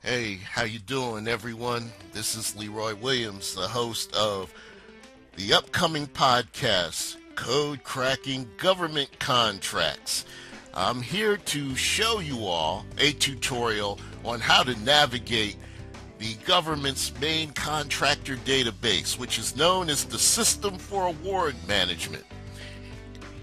Hey, how you doing, everyone? This is Leroy Williams, the host of the upcoming podcast, Code Cracking Government Contracts. I'm here to show you all a tutorial on how to navigate the government's main contractor database, which is known as the System for Award Management.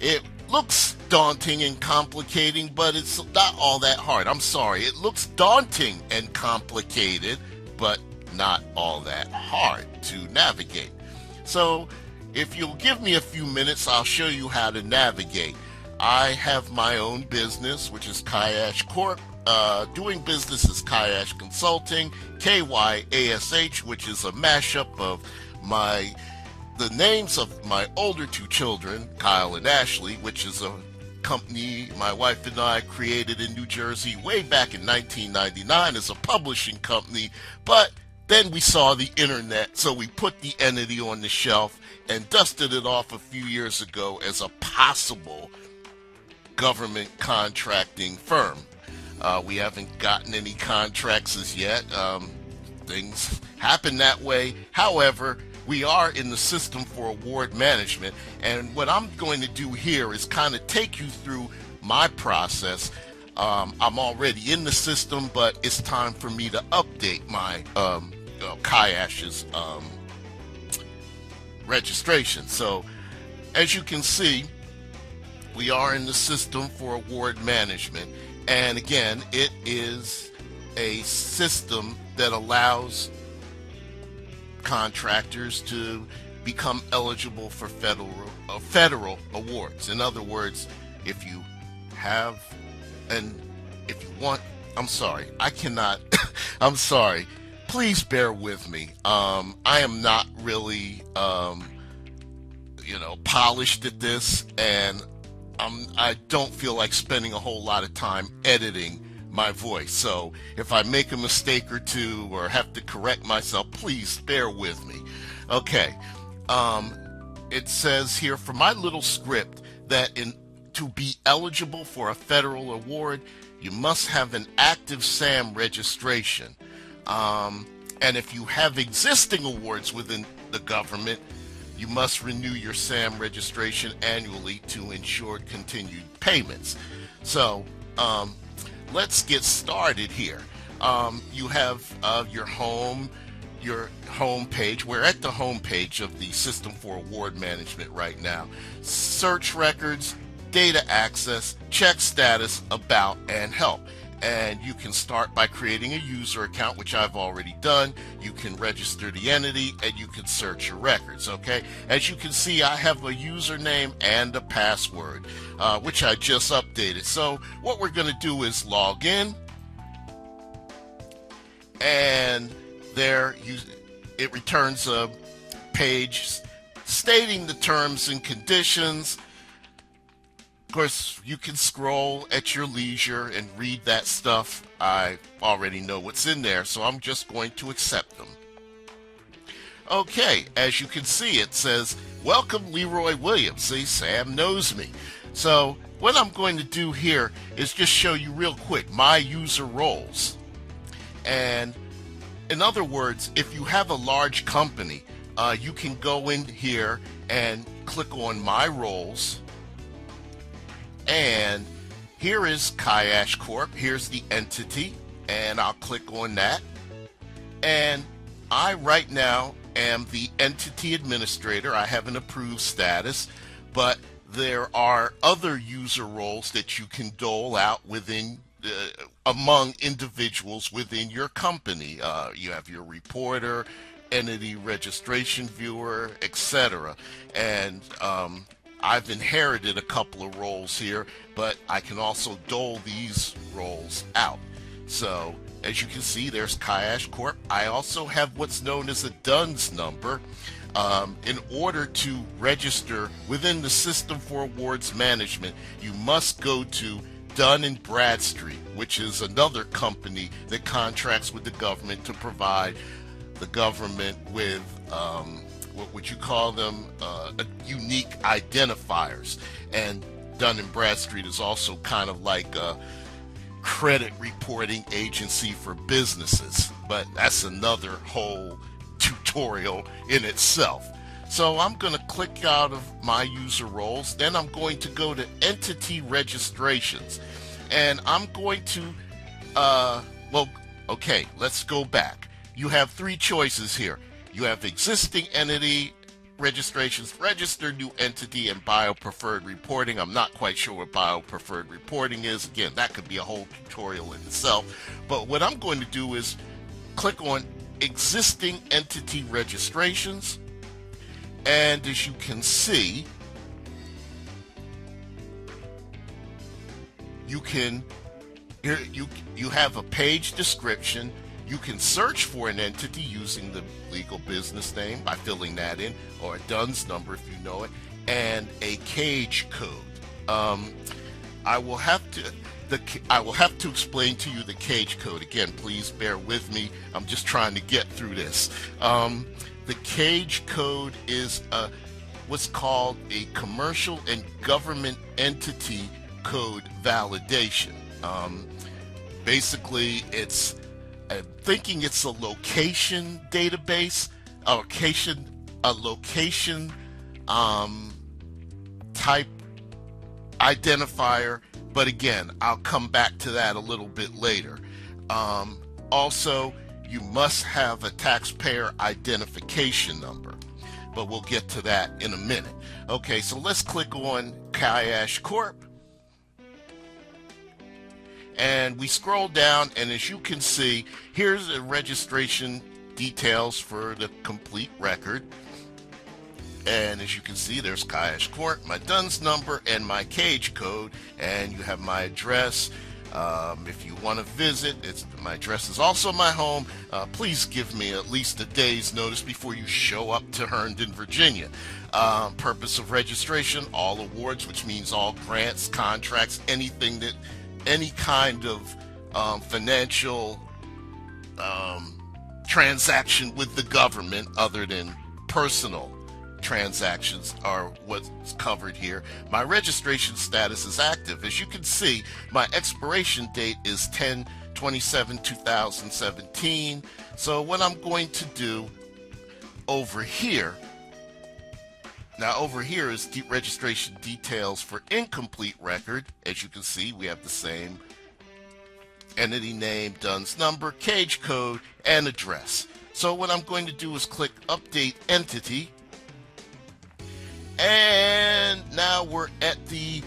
It looks daunting and complicating, but it's not all that hard. I'm sorry, it looks daunting and complicated, but not all that hard to navigate. So if you'll give me a few minutes, I'll show you how to navigate. I have my own business, which is Kyash Corp. Doing business is Kyash Consulting, KYASH, which is a mashup of the names of my older two children, Kyle and Ashley, which is a company my wife and I created in New Jersey way back in 1999 as a publishing company, but then we saw the internet, so we put the entity on the shelf and dusted it off a few years ago as a possible government contracting firm. We haven't gotten any contracts as yet. Things happen that way. However, we are in the System for Award Management, and what I'm going to do here is kind of take you through my process. I'm already in the system, but it's time for me to update my Kyash's registration. So, as you can see, we are in the System for Award Management, and again, it is a system that allows contractors to become eligible for federal awards. In other words, if you have if you want, I'm sorry, I cannot I'm sorry, please bear with me. I am not really polished at this, and I don't feel like spending a whole lot of time editing my voice. So if I make a mistake or two or have to correct myself, please bear with me. Okay. It says here for my little script that to be eligible for a federal award, you must have an active SAM registration. And if you have existing awards within the government, you must renew your SAM registration annually to ensure continued payments. So, let's get started here. You have your home page. We're at the home page of the System for Award Management right now. Search records, data access, check status, about, and help. And you can start by creating a user account, which I've already done. You can register the entity and you can search your records, okay? As you can see, I have a username and a password, which I just updated. So what we're going to do is log in, and there it returns a page stating the terms and conditions. Of course, you can scroll at your leisure and read that stuff. I already know what's in there, so I'm just going to accept them. Okay, as you can see, it says, "Welcome, Leroy Williams." See, Sam knows me. So what I'm going to do here is just show you real quick my user roles. And in other words, if you have a large company, you can go in here and click on My Roles. And here is Kyash Corp. Here's the entity, and I'll click on that. And I right now am the entity administrator. I have an approved status, but there are other user roles that you can dole out within among individuals within your company. You have your reporter, entity registration viewer, etc. And I've inherited a couple of roles here, but I can also dole these roles out. So as you can see, there's Kyash Corp. I also have what's known as a DUNS number. In order to register within the System for Awards Management, you must go to Dun & Bradstreet, which is another company that contracts with the government to provide the government with what would you call them, unique identifiers. And Dun & Bradstreet is also kind of like credit reporting agency for businesses, but that's another whole tutorial in itself. So I'm going to click out of my user roles, then I'm going to go to entity registrations, and I'm going to okay, let's go back. You have three choices here. You have existing entity registrations, register new entity, and bio-preferred reporting. I'm not quite sure what bio-preferred reporting is. Again, that could be a whole tutorial in itself. But what I'm going to do is click on existing entity registrations. And as you can see, you have a page description. You can search for an entity using the legal business name by filling that in, or a DUNS number if you know it, and a cage code. I will have to explain to you the cage code. Again, please bear with me. I'm just trying to get through this. The cage code is what's called a commercial and government entity code validation. Basically, I'm thinking it's a location database, a location type identifier, but again, I'll come back to that a little bit later. Also, you must have a taxpayer identification number, but we'll get to that in a minute. Okay, so let's click on Kyash Corp. And we scroll down, and as you can see, here's the registration details for the complete record. And as you can see, there's Kyash Corp, my DUNS number, and my cage code, and you have my address. If you want to visit, my address is also my home. Please give me at least a day's notice before you show up to Herndon, Virginia. Purpose of registration, all awards, which means all grants, contracts, anything that any kind of financial transaction with the government other than personal transactions are what's covered here. My registration status is active. As you can see, my expiration date is 10/27/2017. So what I'm going to do over here, now over here is registration details for incomplete record. As you can see, we have the same entity name, DUNS number, cage code, and address. So what I'm going to do is click Update Entity. And now we're at the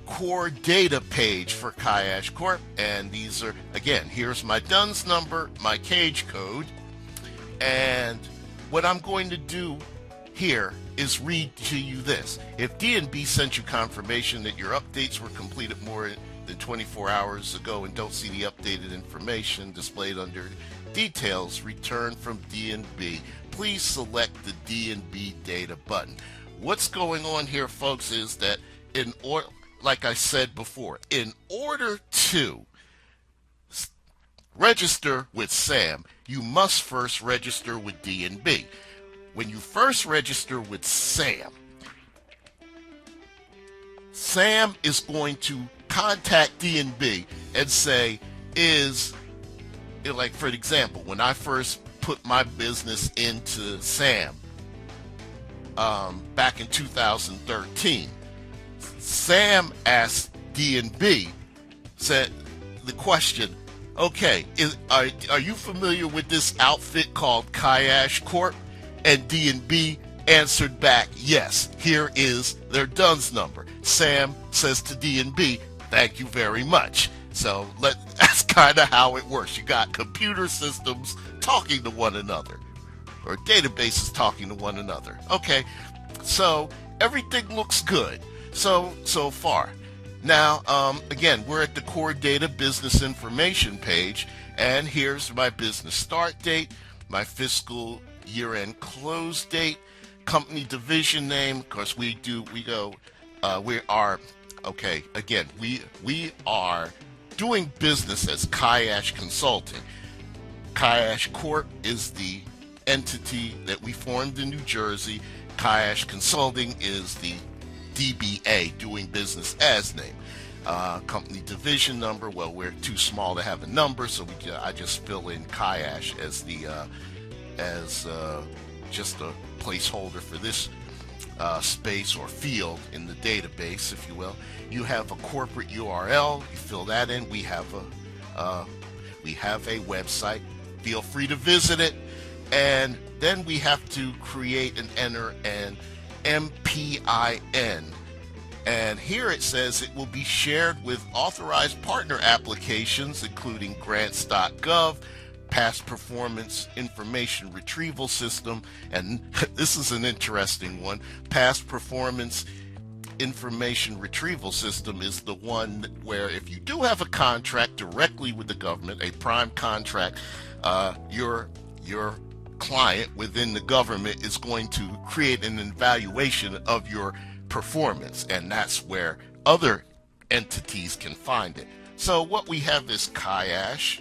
core data page for Kyash Corp. And these are, again, here's my DUNS number, my cage code. And what I'm going to do here is read to you this. If D&B sent you confirmation that your updates were completed more than 24 hours ago and don't see the updated information displayed under details returned from D&B, please select the D&B data button. What's going on here, folks, is that like I said before, in order to register with SAM, you must first register with D&B. When you first register with SAM, SAM is going to contact D&B and say, like for example, when I first put my business into SAM back in 2013, SAM asked D&B, said the question, okay, are you familiar with this outfit called Kyash Corp? And D&B answered back, yes, here is their DUNS number. SAM says to D&B, thank you very much. So that's kind of how it works. You got computer systems talking to one another, or databases talking to one another. Okay, so everything looks good so far. Now, again, we're at the core data business information page, and here's my business start date, my fiscal year-end close date, company division name. Of course, we are doing business as Kyash Consulting. Kyash Corp is the entity that we formed in New Jersey. Kyash Consulting is the DBA, doing business as name. Company division number. Well, we're too small to have a number, so I just fill in Kyash as the just a placeholder for this space or field in the database, if you will. You have a corporate URL. You fill that in. We have a website. Feel free to visit it. And then we have to create and enter an MPIN. And here it says it will be shared with authorized partner applications, including grants.gov, past performance information retrieval system, and this is an interesting one. Past performance information retrieval system is the one where if you do have a contract directly with the government, a prime contract, your client within the government is going to create an evaluation of your performance, and that's where other entities can find it. So what we have is Kyash.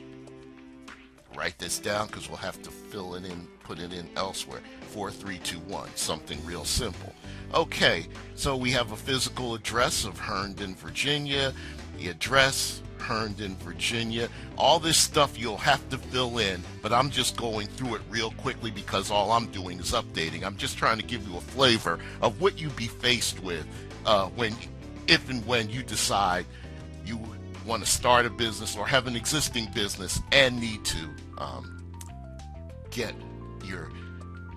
Write this down because we'll have to fill it in, put it in elsewhere. 4321, something real simple. Okay, so we have a physical address of Herndon, Virginia. The address, Herndon, Virginia. All this stuff you'll have to fill in, but I'm just going through it real quickly because all I'm doing is updating. I'm just trying to give you a flavor of what you'd be faced with if and when you decide you want to start a business or have an existing business and need to get your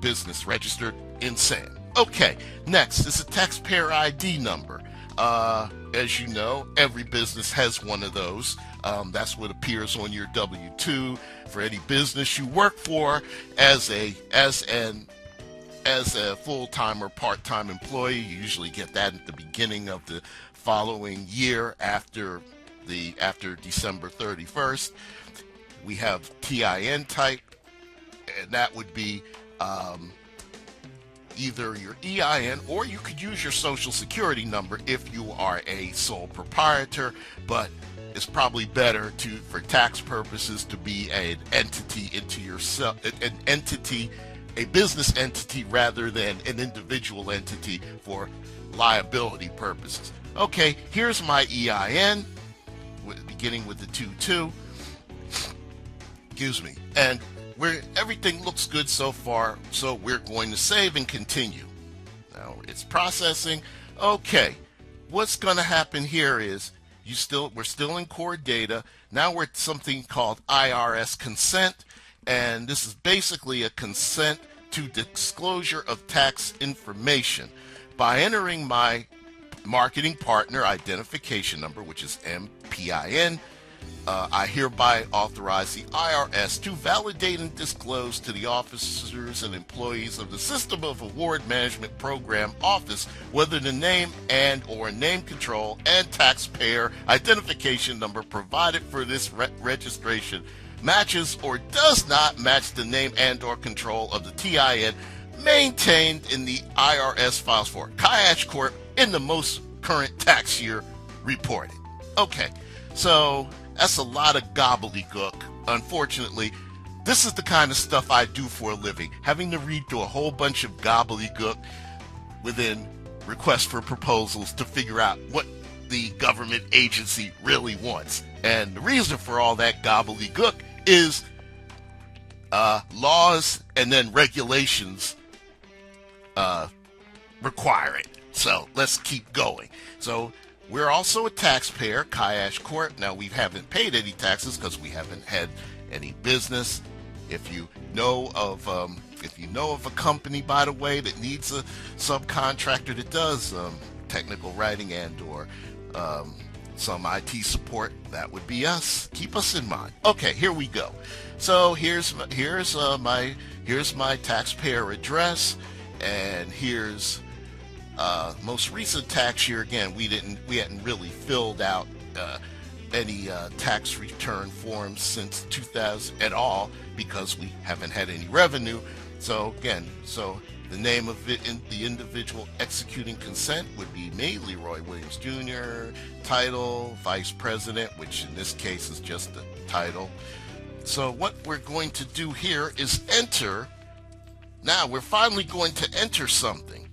business registered in SAM. Okay, next is a taxpayer ID number. As you know, every business has one of those. That's what appears on your W-2 for any business you work for as a full-time or part-time employee. You usually get that at the beginning of the following year after December 31st. We have TIN type, and that would be either your EIN or you could use your social security number if you are a sole proprietor, but it's probably better for tax purposes to be an entity into yourself, a business entity rather than an individual entity for liability purposes. Okay, here's my EIN, beginning with the 22. Excuse me. And everything looks good so far, so we're going to save and continue. Now it's processing. Okay, what's going to happen here is we're still in core data. Now we're at something called IRS consent, and this is basically a consent to disclosure of tax information. By entering my marketing partner identification number, which is MPIN, I hereby authorize the IRS to validate and disclose to the officers and employees of the System of Award Management Program Office whether the name and or name control and taxpayer identification number provided for this registration matches or does not match the name and or control of the TIN maintained in the IRS files for Kyash Corp in the most current tax year reported. Okay, so that's a lot of gobbledygook. Unfortunately, this is the kind of stuff I do for a living, having to read through a whole bunch of gobbledygook within requests for proposals to figure out what the government agency really wants. And the reason for all that gobbledygook is laws and then regulations require it. So let's keep going. So we're also a taxpayer, Kyash Corp. Now, we haven't paid any taxes because we haven't had any business. If you know of a company, by the way, that needs a subcontractor that does technical writing and or some IT support, that would be us. Keep us in mind. Okay, here we go. So here's my taxpayer address, and here's most recent tax year. Again, we hadn't really filled out any tax return forms since 2000 at all because we haven't had any revenue. So again, the name of it in the individual executing consent would be me, Leroy Williams Jr. Title, Vice President, which in this case is just the title. So what we're going to do here is enter. Now we're finally going to enter something.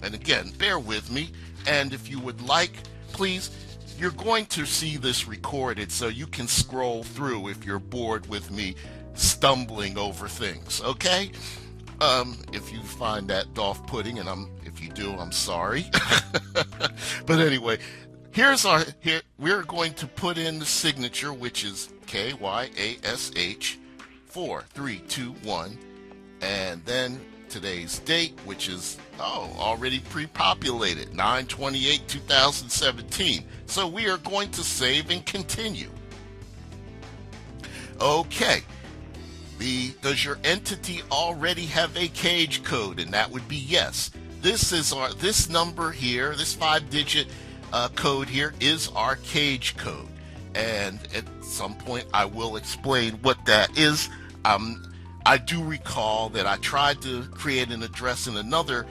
And again, bear with me. And if you would like, please you're going to see this recorded so you can scroll through if you're bored with me stumbling over things, okay? If you find that off-putting, and if you do, I'm sorry. But anyway, here we're going to put in the signature, which is KYASH 4321, and then today's date, which is already pre-populated, 9/28/2017. So we are going to save and continue. Okay. Does your entity already have a cage code? And that would be yes. This number here, this 5-digit code here is our cage code. And at some point I will explain what that is. I do recall that I tried to create an address in another,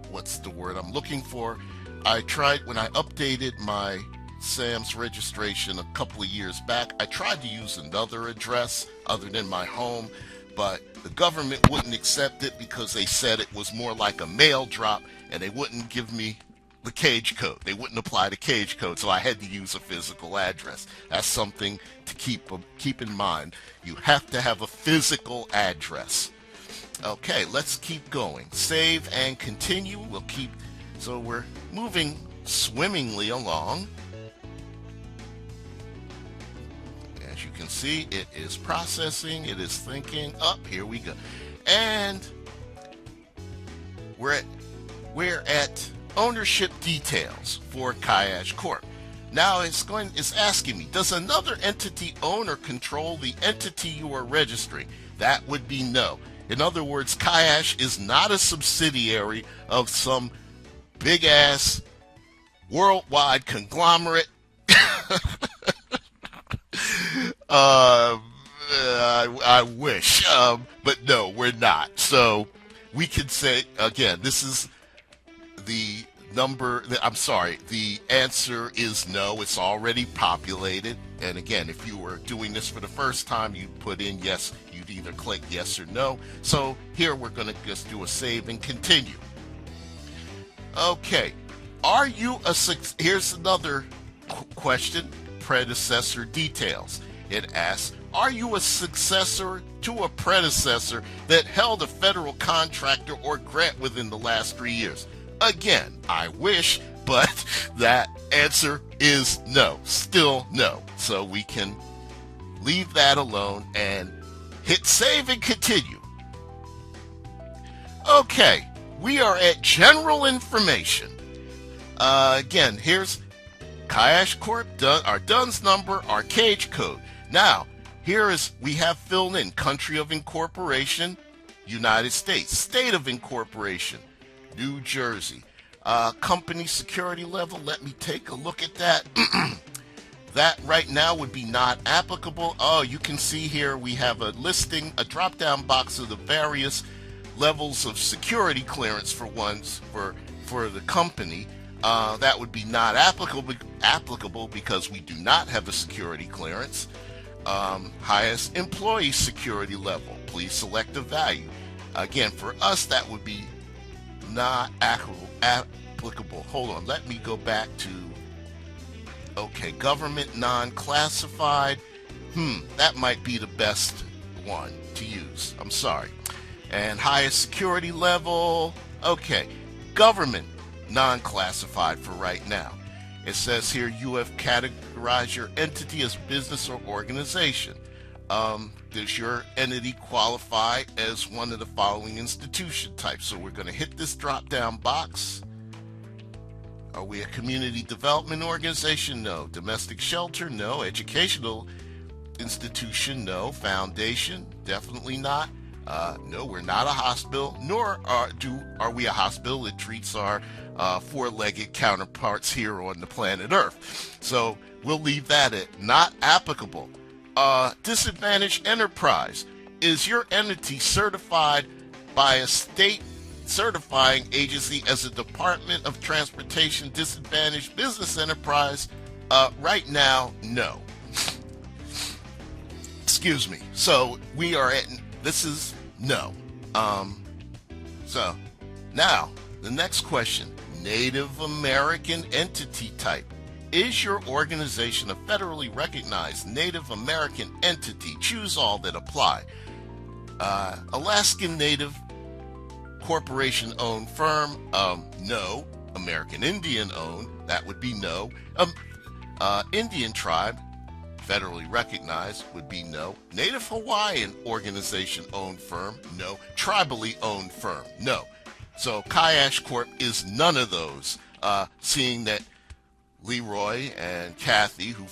what's the word I'm looking for? I tried when I updated my SAM's registration a couple of years back. I tried to use another address other than my home, but the government wouldn't accept it because they said it was more like a mail drop, and they wouldn't give me the cage code. They wouldn't apply the cage code, so I had to use a physical address. That's something to keep in mind. You have to have a physical address. Okay, let's keep going. Save and continue. So we're moving swimmingly along. As you can see, it is processing, it is thinking. Up, here we go. And we're at ownership details for Kyash Corp. Now it's asking me, does another entity own or control the entity you are registering? That would be no. In other words, Kyash is not a subsidiary of some big ass worldwide conglomerate. I wish, but no, we're not. So we can say, again, this is the number. The answer is no. It's already populated. And again, if you were doing this for the first time, you'd put in yes. You'd either click yes or no. So here we're going to just do a save and continue. Okay. Here's another question. Predecessor details. It asks, are you a successor to a predecessor that held a federal contractor or grant within the last 3 years? Again, I wish, but that answer is no. Still no. So we can leave that alone and hit save and continue. Okay, we are at general information. Again, here's Kyash Corp, our DUNS number, our cage code. Now, we have filled in country of incorporation, United States, state of incorporation, New Jersey. Company security level, let me take a look at that. That right now would be not applicable. Oh, you can see here we have a listing, a drop-down box of the various levels of security clearance for the company. That would be not applicable because we do not have a security clearance. Highest employee security level, please select a value. Again, for us, that would be not applicable. Hold on, let me go back to, okay, government non-classified. That might be the best one to use. I'm sorry. And highest security level, okay, government non-classified for right now. It says here you have categorized your entity as business or organization. Does your entity qualify as one of the following institution types? So we're going to hit this drop-down box. Are we a community development organization? No. Domestic shelter? No. Educational institution? No. Foundation? Definitely not. No, we're not a hospital, nor are we a hospital that treats our four-legged counterparts here on the planet Earth. So we'll leave that at not applicable. Disadvantaged enterprise. Is your entity certified by a state certifying agency as a Department of Transportation disadvantaged business enterprise? Right now, no. Excuse me. So we are at, this is no. So now the next question, Native American entity type. Is your organization a federally recognized Native American entity? Choose all that apply. Alaskan Native corporation owned firm, no. American Indian owned, that would be no. Indian tribe, federally recognized, would be no. Native Hawaiian organization owned firm, no. Tribally owned firm, no. So Kyash Corp is none of those, seeing that Leroy and Kathy, who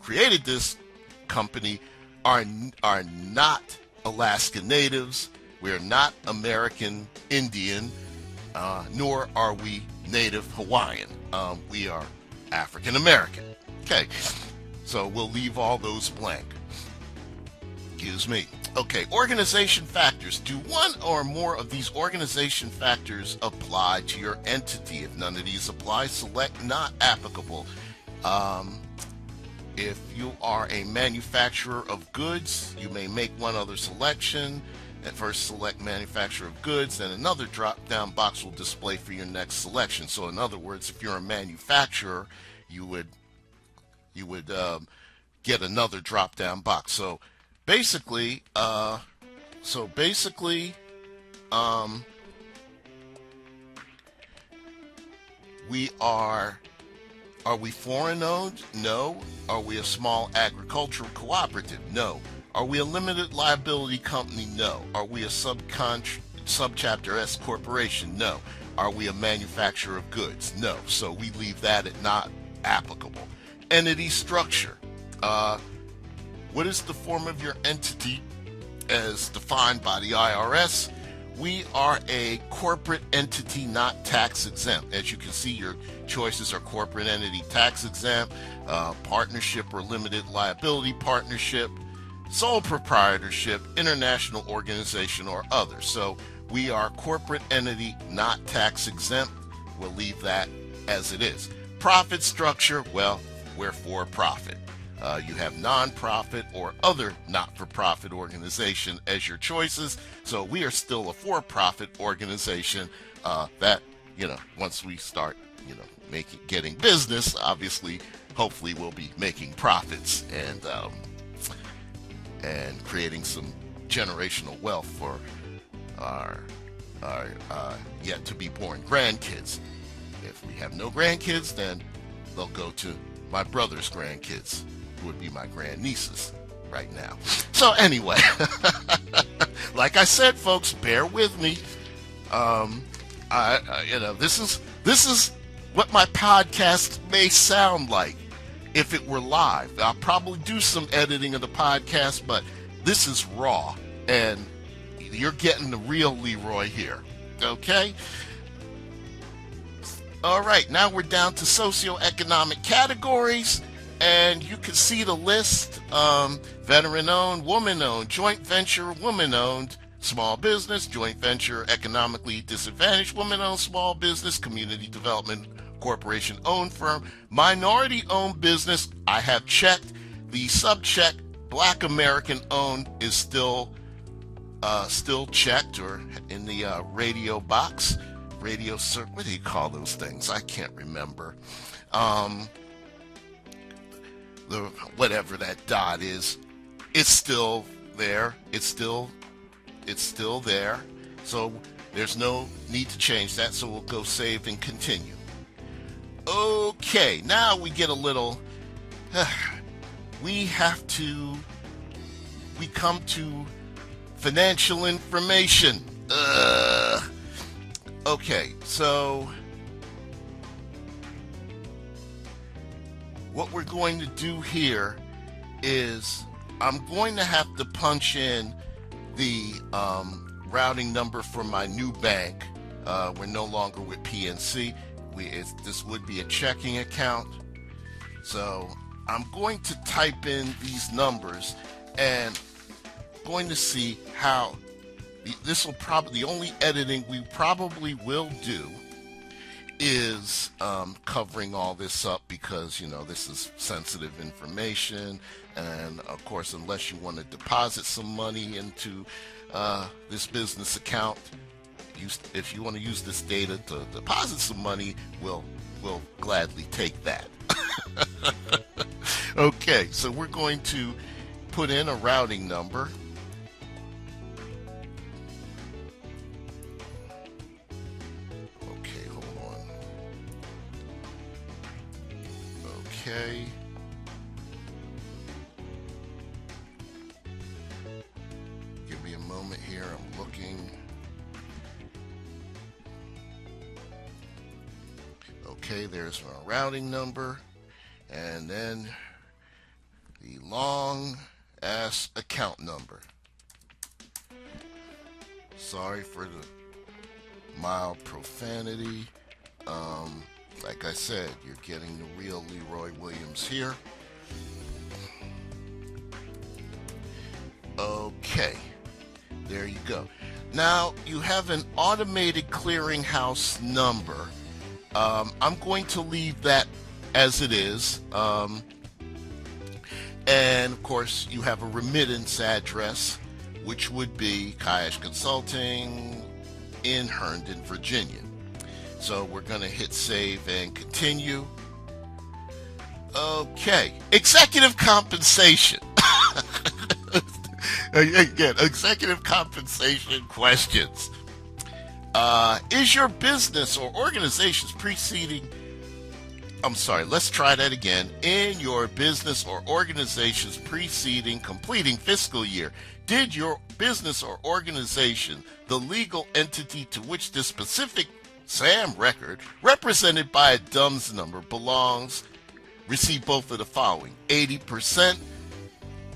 created this company, are not Alaska Natives. We're not American Indian, nor are we Native Hawaiian. We are African American. Okay, so we'll leave all those blank. Excuse me. Okay, organization factors. Do one or more of these organization factors apply to your entity? If none of these apply, select not applicable. If you are a manufacturer of goods, you may make one other selection. At first, select manufacturer of goods, then another drop-down box will display for your next selection. So in other words, if you're a manufacturer, you would get another drop-down box. So basically, we are we foreign owned? No. Are we a small agricultural cooperative? No. Are we a limited liability company? No. Are we a subchapter S corporation? No. Are we a manufacturer of goods? No. So we leave that at not applicable. Entity structure. What is the form of your entity as defined by the IRS? We are a corporate entity, not tax exempt. As you can see, your choices are corporate entity, tax exempt, partnership or limited liability partnership, sole proprietorship, international organization, or other. So we are corporate entity, not tax exempt. We'll leave that as it is. Profit structure, well, we're for profit. You have nonprofit or other not-for-profit organization as your choices. So we are still a for-profit organization that, once we start, getting business, obviously, hopefully we'll be making profits and creating some generational wealth for our yet to be born grandkids. If we have no grandkids, then they'll go to my brother's grandkids, who would be my grandnieces right now. So anyway, like I said, folks, bear with me. This is what my podcast may sound like if it were live. I'll probably do some editing of the podcast, but this is raw, and you're getting the real Leroy here. Okay? All right, now we're down to socioeconomic categories, and you can see the list. Veteran-owned, woman-owned, joint venture, woman-owned, small business, joint venture, economically disadvantaged, woman-owned, small business, community development corporation-owned firm, minority-owned business. I have checked. The sub-check, Black American-owned, is still checked, or in the radio box. Radio circle, what do you call those things? I can't remember. Whatever that dot is, it's still there. It's still there. So there's no need to change that. So we'll go save and continue. Okay, now we get a little. We come to financial information. Okay, so what we're going to do here is I'm going to have to punch in the routing number for my new bank. We're no longer with PNC. This would be a checking account. So I'm going to type in these numbers and going to see how this will probably, the only editing we probably will do is covering all this up, because this is sensitive information, and of course, unless you want to deposit some money into this business account, if you want to use this data to deposit some money, we'll gladly take that. Okay, so we're going to put in a routing number. Okay, hold on. Okay. Give me a moment here. I'm looking. Okay, there's my routing number. And then the long ass account number. Sorry for the mild profanity. Like I said, you're getting the real Leroy Williams here. Okay, there you go. Now you have an automated clearinghouse number. I'm going to leave that as it is. And of course, you have a remittance address, which would be Kyash Consulting in Herndon, Virginia. So we're going to hit save and continue. Okay, executive compensation. Again, executive compensation questions. Is your business or organization's let's try that again. In your business or organization's completing fiscal year, did your business or organization, the legal entity to which this specific SAM record, represented by a DUNS number, belongs, receive both of the following: 80%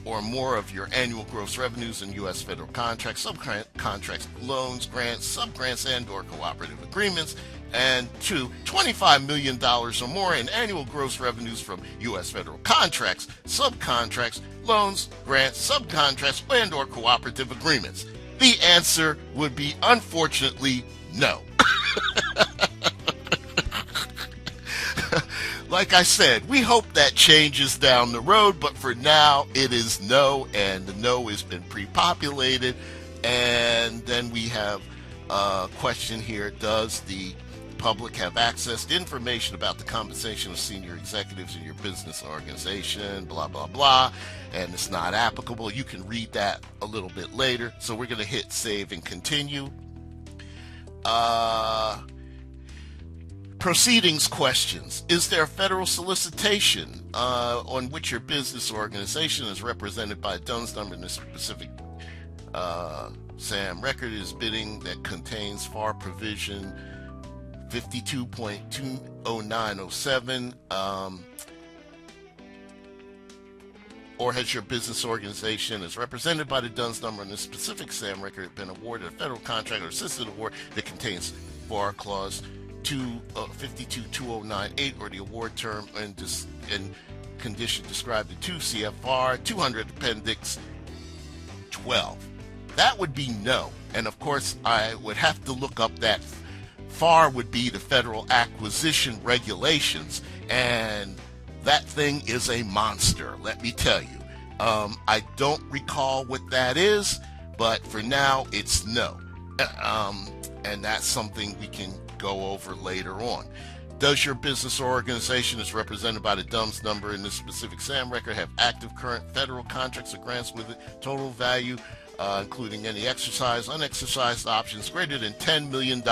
or more of your annual gross revenues in U.S. federal contracts, subcontracts, loans, grants, subgrants, and/or cooperative agreements, and 2, $25 million or more in annual gross revenues from U.S. federal contracts, subcontracts, loans, grants, subcontracts, and/or cooperative agreements? The answer would be, unfortunately, no. Like I said, we hope that changes down the road, but for now it is no, and the no has been pre-populated. And then we have a question here: does the public have access to information about the compensation of senior executives in your business or organization? Blah, blah, blah. And it's not applicable. You can read that a little bit later. So we're going to hit save and continue. Proceedings questions. Is there a federal solicitation on which your business or organization is represented by a DUNS number in a specific SAM record is bidding that contains FAR provision 52.20907, or has your business organization is represented by the DUNS number in a specific SAM record been awarded a federal contract or assisted award that contains FAR clause 52.2098 or the award term and condition described in 2 CFR 200 Appendix 12? That would be no. And of course, I would have to look up that. FAR would be the Federal Acquisition Regulations, and that thing is a monster, let me tell you. I don't recall what that is, but for now, it's no. And that's something we can go over later on. Does your business or organization is represented by the DUNS number in this specific SAM record have active current federal contracts or grants with a total value, including any exercised, unexercised options greater than $10 million?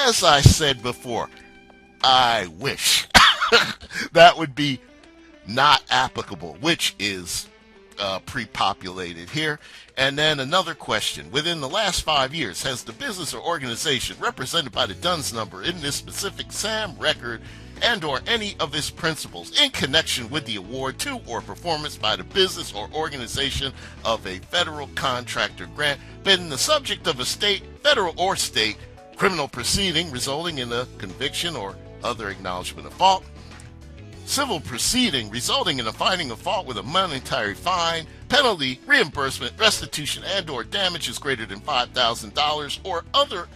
As I said before, I wish. That would be not applicable, which is pre-populated here. And then another question: within the last 5 years, has the business or organization represented by the DUNS number in this specific SAM record and or any of its principles in connection with the award to or performance by the business or organization of a federal contract or grant been the subject of a state, federal, or state criminal proceeding resulting in a conviction or other acknowledgement of fault, civil proceeding resulting in a finding of fault with a monetary fine, penalty, reimbursement, restitution, and or damages greater than $5,000, or other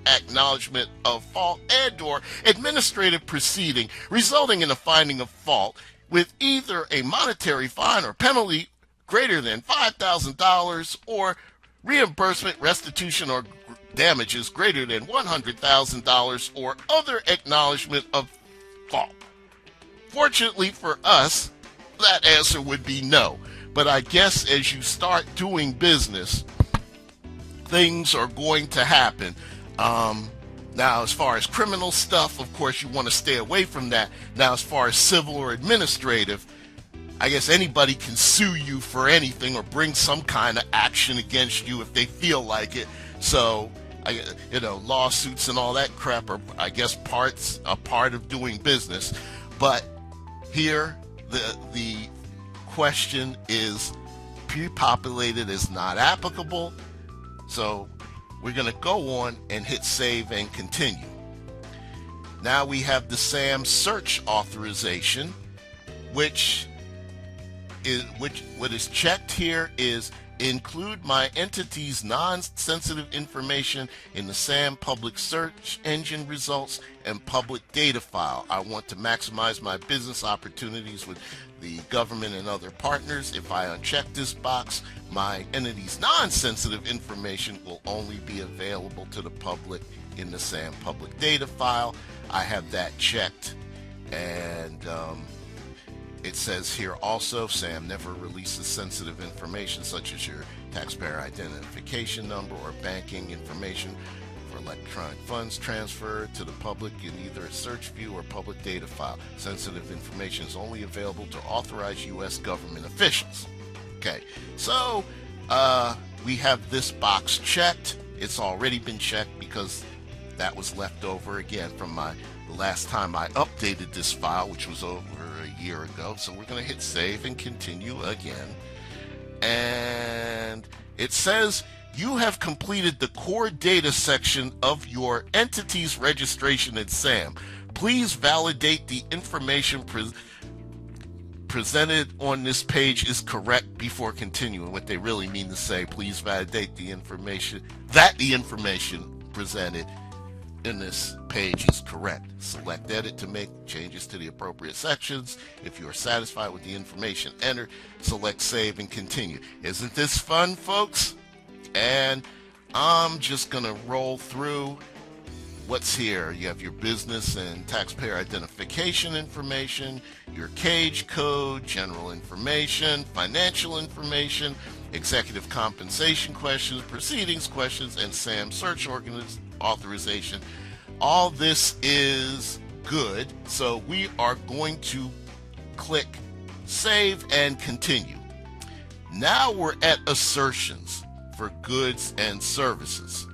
acknowledgement of fault and or administrative proceeding resulting in a finding of fault with either a monetary fine or penalty greater than $5,000, or reimbursement, restitution, or damages greater than $100,000 or other acknowledgement of fault? Fortunately for us, that answer would be no. But I guess as you start doing business, things are going to happen. Now, as far as criminal stuff, of course, you want to stay away from that. Now, as far as civil or administrative, I guess anybody can sue you for anything or bring some kind of action against you if they feel like it. So, lawsuits and all that crap are, I guess, a part of doing business. But here, the question is pre-populated is not applicable. So we're going to go on and hit save and continue. Now we have the SAM search authorization, what is checked here is include my entity's non-sensitive information in the SAM public search engine results and public data file. I want to maximize my business opportunities with the government and other partners. If I uncheck this box, my entity's non-sensitive information will only be available to the public in the SAM public data file. I have that checked, and it says here also, SAM never releases sensitive information such as your taxpayer identification number or banking information for electronic funds transferred to the public in either a search view or public data file. Sensitive information is only available to authorized U.S. government officials. Okay, so we have this box checked. It's already been checked because that was left over again from the last time I updated this file, which was over a year ago. So we're going to hit save and continue again. And it says you have completed the core data section of your entity's registration in SAM. Please validate the information presented on this page is correct before continuing. What they really mean to say, please validate the information presented in this page is correct. Select edit to make changes to the appropriate sections. If you are satisfied with the information entered, select save and continue. Isn't this fun, folks? And I'm just gonna roll through what's here. You have your business and taxpayer identification information, your cage code, general information, financial information, executive compensation questions, proceedings questions, and SAM search authorization. All this is good, so we are going to click save and continue. Now we're at assertions for goods and services.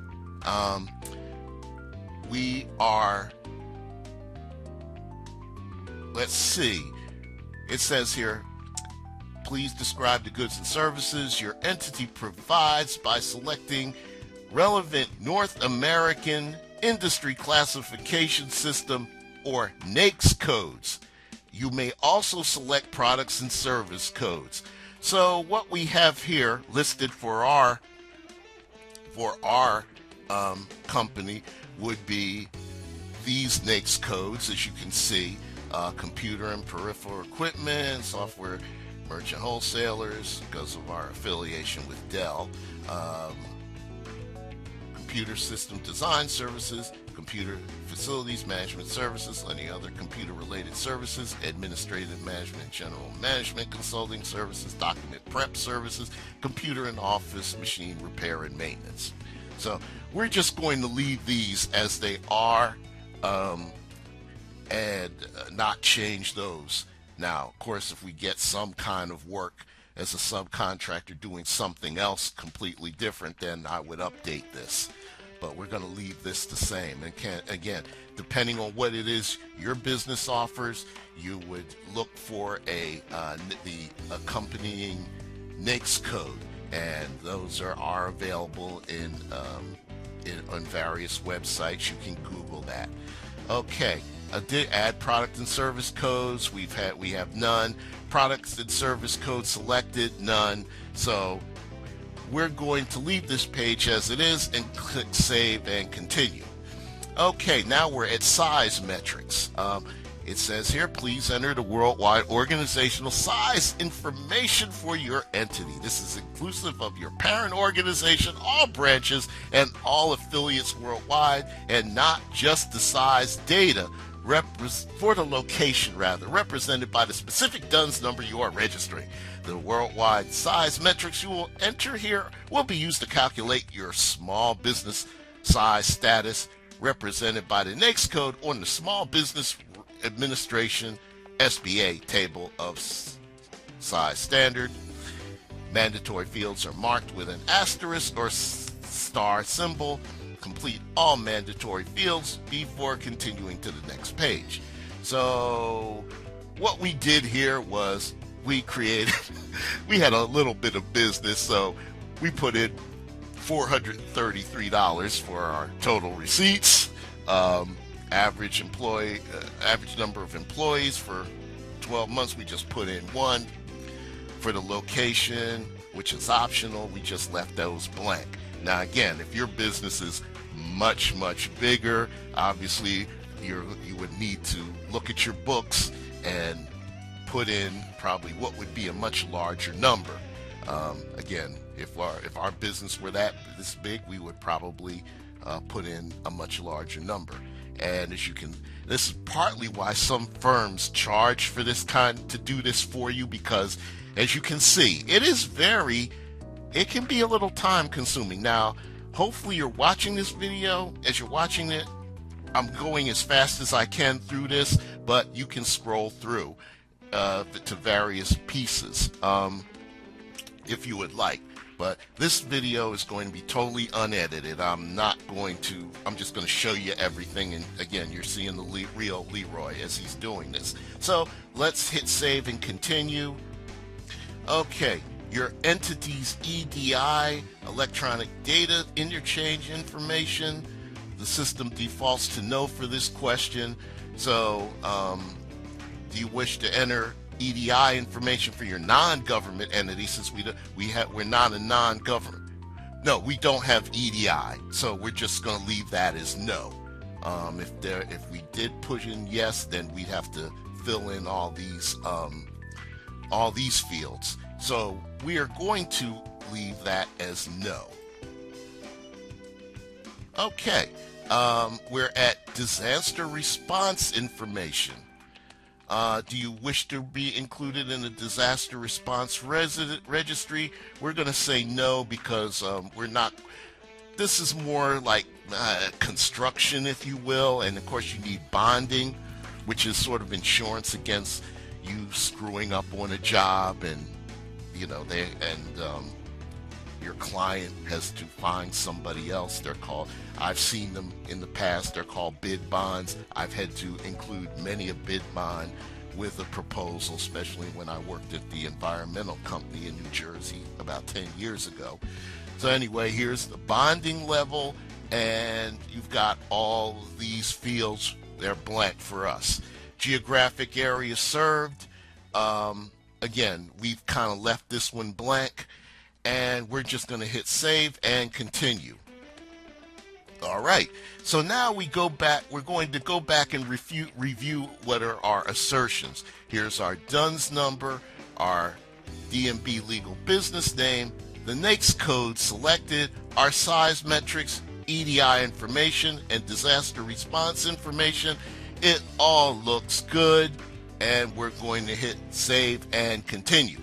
Let's see, it says here, please describe the goods and services your entity provides by selecting relevant North American Industry Classification System or NAICS codes. You may also select products and service codes. So what we have here listed for our company would be these NAICS codes, as you can see, computer and peripheral equipment, software merchant wholesalers, because of our affiliation with Dell, computer system design services, computer facilities management services, any other computer related services, administrative management, general management consulting services, document prep services, computer and office machine repair and maintenance. So we're just going to leave these as they are and not change those. Now, of course, if we get some kind of work as a subcontractor doing something else completely different, then I would update this. But we're going to leave this the same. And again, depending on what it is your business offers, you would look for the accompanying NAICS code, and those are available on various websites. You can Google that. Okay. Add product and service codes. We have none. Products and service codes selected, none. So we're going to leave this page as it is and click save and continue. Okay, now we're at size metrics. It says here, please enter the worldwide organizational size information for your entity. This is inclusive of your parent organization, all branches, and all affiliates worldwide, and not just the size data for the location, represented by the specific DUNS number you are registering. The worldwide size metrics you will enter here will be used to calculate your small business size status, represented by the NAICS code on the Small Business Administration SBA table of size standard. Mandatory fields are marked with an asterisk or star symbol. Complete all mandatory fields before continuing to the next page. So what we did here was we had a little bit of business, so we put in $433 for our total receipts. Average number of employees for 12 months, we just put in 1. For the location, which is optional, we just left those blank. Now again, if your business is much bigger, obviously you would need to look at your books and put in probably what would be a much larger number. Again, if our business were this big, we would probably put in a much larger number. And this is partly why some firms charge for this to do this for you, because as you can see, it can be a little time consuming. Now, hopefully you're watching this video. As you're watching it, I'm going as fast as I can through this, but you can scroll through to various pieces if you would like. But this video is going to be totally unedited. I'm just going to show you everything. And again, you're seeing the real Leroy as he's doing this. So let's hit save and continue. Okay, your entity's EDI, electronic data interchange information. The system defaults to no for this question. So do you wish to enter EDI information for your non-government entity, since we're not a non-government? No, we don't have EDI, so we're just going to leave that as no. If we did push in yes, then we'd have to fill in all these fields. So we are going to leave that as no. Okay, we're at disaster response information. Do you wish to be included in the disaster response registry? We're going to say no, because we're not. This is more like construction, if you will, and of course you need bonding, which is sort of insurance against you screwing up on a job, and your client has to find somebody else. I've seen them in the past, they're called bid bonds. I've had to include many a bid bond with a proposal, especially when I worked at the environmental company in New Jersey about 10 years ago. So anyway, here's the bonding level, and you've got all these fields, they're blank for us. Geographic area served, again, we've kind of left this one blank, and we're just going to hit save and continue. All right, so now we're going to go back and review what are our assertions. Here's our DUNS number, our DMB legal business name, the NAICS code selected, our size metrics, EDI information, and disaster response information. It all looks good, and we're going to hit save and continue.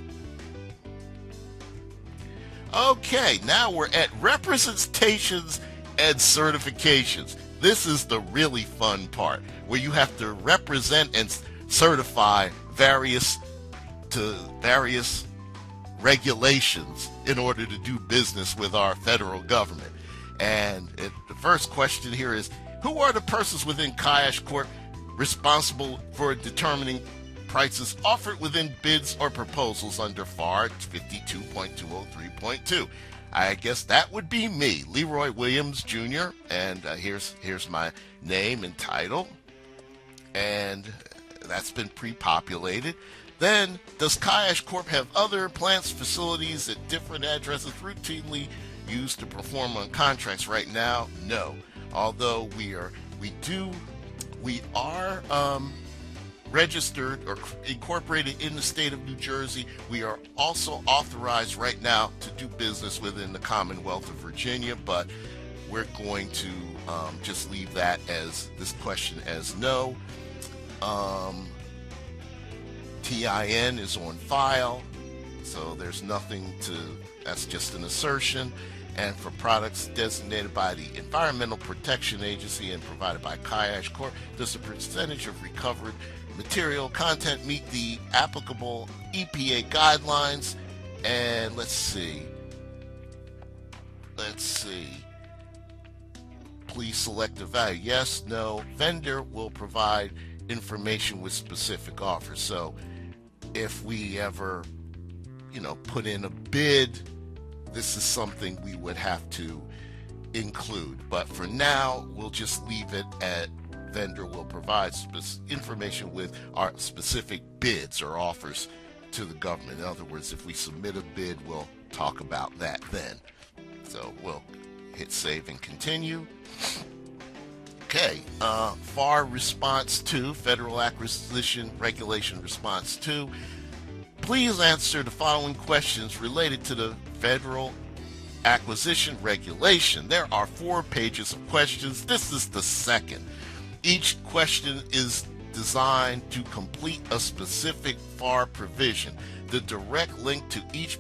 Okay, now we're at representations and certifications. This is the really fun part, where you have to represent and certify various regulations in order to do business with our federal government. And the first question here is, who are the persons within Kyash Corp responsible for determining prices offered within bids or proposals under FAR 52.203.2? I guess that would be me, Leroy Williams Jr., and here's my name and title, and that's been pre-populated. Then, does Kyash Corp have other plants, facilities at different addresses routinely used to perform on contracts? Right now, no. Although we are registered or incorporated in the state of New Jersey. We are also authorized right now to do business within the Commonwealth of Virginia, but we're going to just leave that as this question as no. TIN is on file, so there's nothing to, that's just an assertion. And for products designated by the Environmental Protection Agency and provided by Kyash Corp, does the percentage of recovered material content meet the applicable EPA guidelines? And let's see. Please select a value. Yes, no. Vendor will provide information with specific offers. So if we ever, put in a bid, this is something we would have to include. But for now, we'll just leave it at vendor will provide information with our specific bids or offers to the government. In other words, if we submit a bid, we'll talk about that then. So we'll hit save and continue. Okay, FAR Response 2, Federal Acquisition Regulation Response 2. Please answer the following questions related to the Federal Acquisition Regulation. There are 4 pages of questions. This is the second. Each question is designed to complete a specific FAR provision. The direct link to each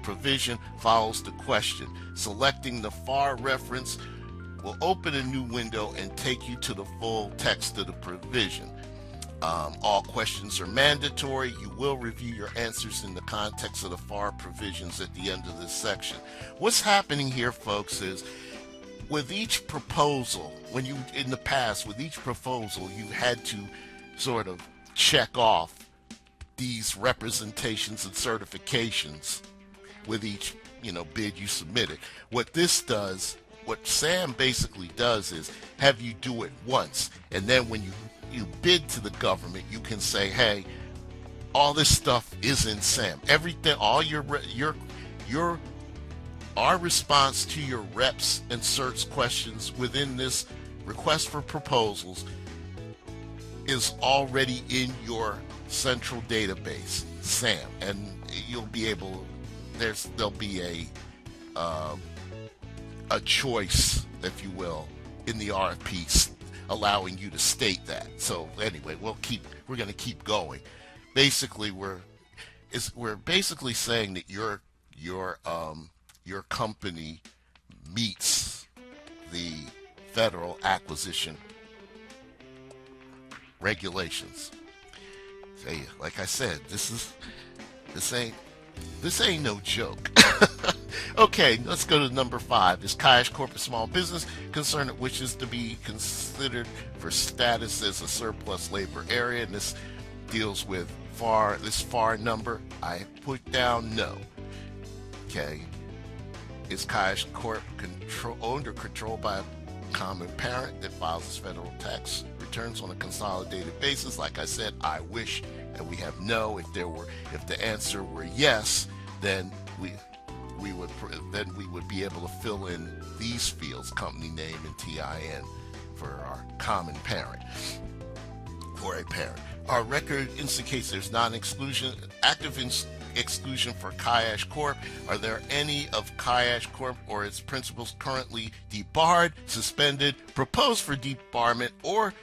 provision follows the question. Selecting the FAR reference will open a new window and take you to the full text of the provision. All questions are mandatory. You will review your answers in the context of the FAR provisions at the end of this section. What's happening here, folks, is with each proposal, in the past, with each proposal, you had to sort of check off these representations and certifications with each, bid you submitted. What SAM basically does is have you do it once, and then when you bid to the government, you can say, hey, all this stuff is in SAM. Everything, all our response to your reps and certs questions within this request for proposals is already in your central database, SAM, and you'll be able, there'll be a choice, if you will, in the RFP allowing you to state that. So anyway, we're going to keep going. Basically, we're basically saying that your company meets the federal acquisition regulations. Say, like I said, this ain't no joke. Okay, let's go to number 5. Is Kyash Corp a small business concern that wishes to be considered for status as a surplus labor area? And this deals with this FAR number. I put down no. Okay. Is Kyash Corp owned or controlled by a common parent that files its federal tax returns on a consolidated basis? Like I said, I wish that we have no. If the answer were yes, then we would be able to fill in these fields, company name and TIN, for our common parent or a parent. Our record indicates there's active exclusion for Kyash Corp. Are there any of Kyash Corp or its principals currently debarred, suspended, proposed for debarment, or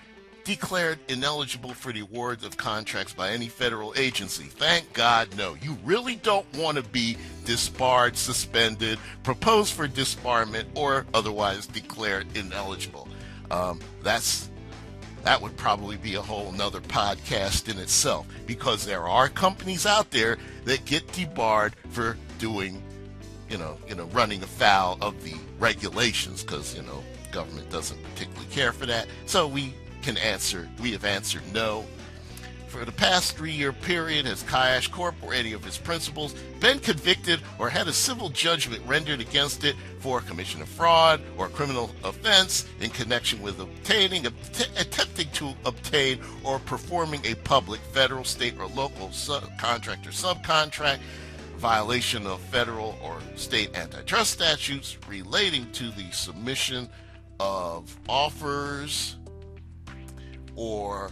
declared ineligible for the awards of contracts by any federal agency? Thank God, no. You really don't want to be disbarred, suspended, proposed for disbarment, or otherwise declared ineligible. That would probably be a whole nother podcast in itself, because there are companies out there that get debarred for doing, running afoul of the regulations, because, government doesn't particularly care for that. So we have answered no. For the past 3-year period, has Kyash Corp or any of its principals been convicted or had a civil judgment rendered against it for commission of fraud or criminal offense in connection with attempting to obtain or performing a public, federal, state, or local contract or subcontract, violation of federal or state antitrust statutes relating to the submission of offers or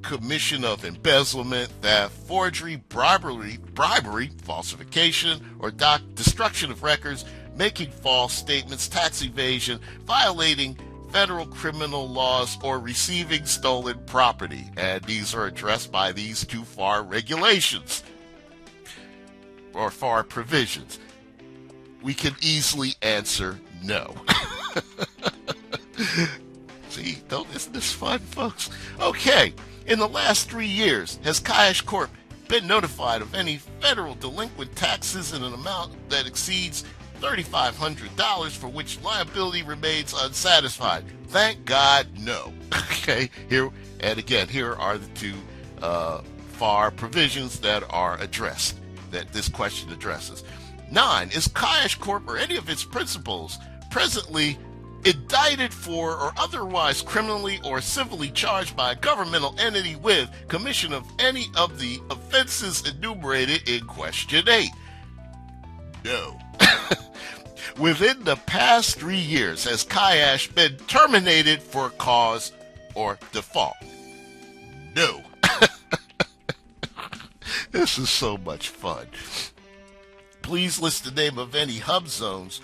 commission of embezzlement, theft, forgery, bribery, falsification, or destruction of records, making false statements, tax evasion, violating federal criminal laws, or receiving stolen property. And these are addressed by these two FAR regulations or FAR provisions. We can easily answer no. See, isn't this fun, folks? Okay, in the last 3 years, has Kyash Corp been notified of any federal delinquent taxes in an amount that exceeds $3,500 for which liability remains unsatisfied? Thank God, no. Okay, here are the two FAR provisions that are addressed, that this question addresses. 9, is Kyash Corp or any of its principals presently indicted for or otherwise criminally or civilly charged by a governmental entity with commission of any of the offenses enumerated in question 8? No. Within the past 3 years, has Kyash been terminated for cause or default? No. This is so much fun. Please list the name of any HubZones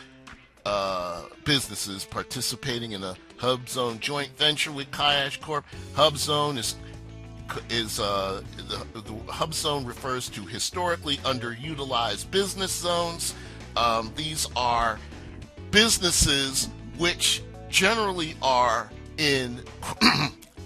businesses participating in a HubZone joint venture with Kyash Corp. HubZone the HubZone refers to historically underutilized business zones. These are businesses which generally are in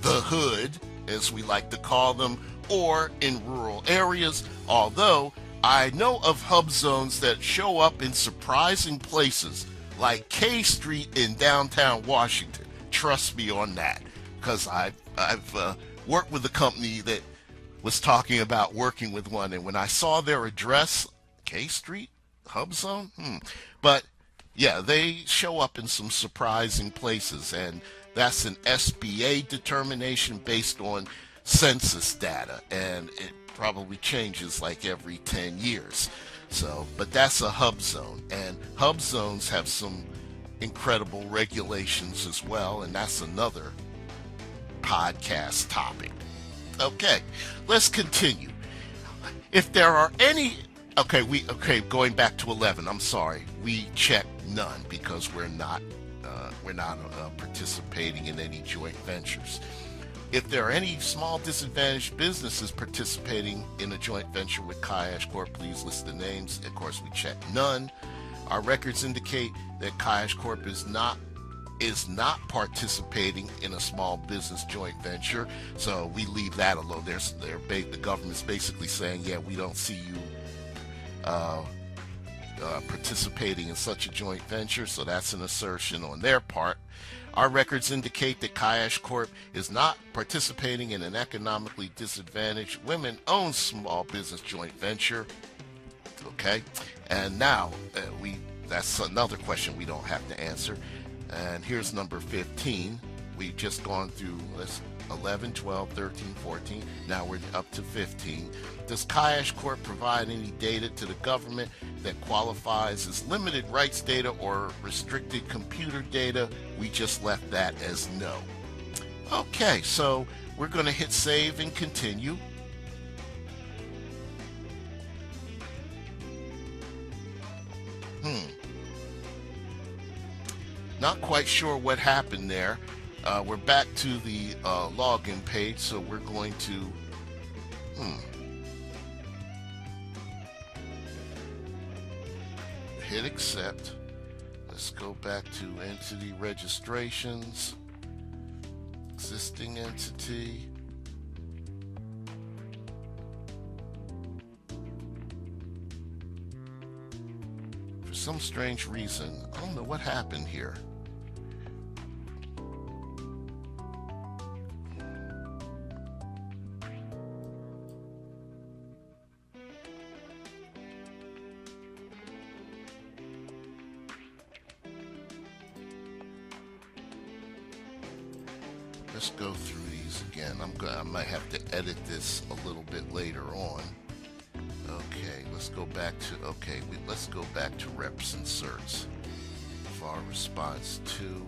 the hood, as we like to call them, or in rural areas, although I know of HubZones that show up in surprising places like K Street in downtown Washington. Trust me on that, because I've worked with a company that was talking about working with one, and when I saw their address, K Street, HubZone, but yeah, they show up in some surprising places, and that's an SBA determination based on census data, and it probably changes like every 10 years. So, but that's a HubZone, and HubZones have some incredible regulations as well, and that's another podcast topic. Okay, let's continue. If there are any, going back to 11. I'm sorry, we checked none because we're not participating in any joint ventures. If there are any small disadvantaged businesses participating in a joint venture with Kyash Corp, please list the names. Of course, we check none. Our records indicate that Kyash Corp is not participating in a small business joint venture, so we leave that alone. The government's basically saying, yeah, we don't see you participating in such a joint venture, so that's an assertion on their part. Our records indicate that Kyash Corp is not participating in an economically disadvantaged women-owned small business joint venture. Okay, and now that's another question we don't have to answer. And here's number 15. We've just gone through 11, 12, 13, 14. Now we're up to 15. Does Kyash Corp provide any data to the government that qualifies as limited rights data or restricted computer data? We just left that as no. Okay, so we're going to hit save and continue. Not quite sure what happened there. We're back to the login page, so we're going to hit accept. Let's go back to entity registrations, existing entity. For some strange reason, I don't know what happened here. Let's go through these again. I might have to edit this a little bit later on. Okay, let's go back to reps and certs. VAR response 2.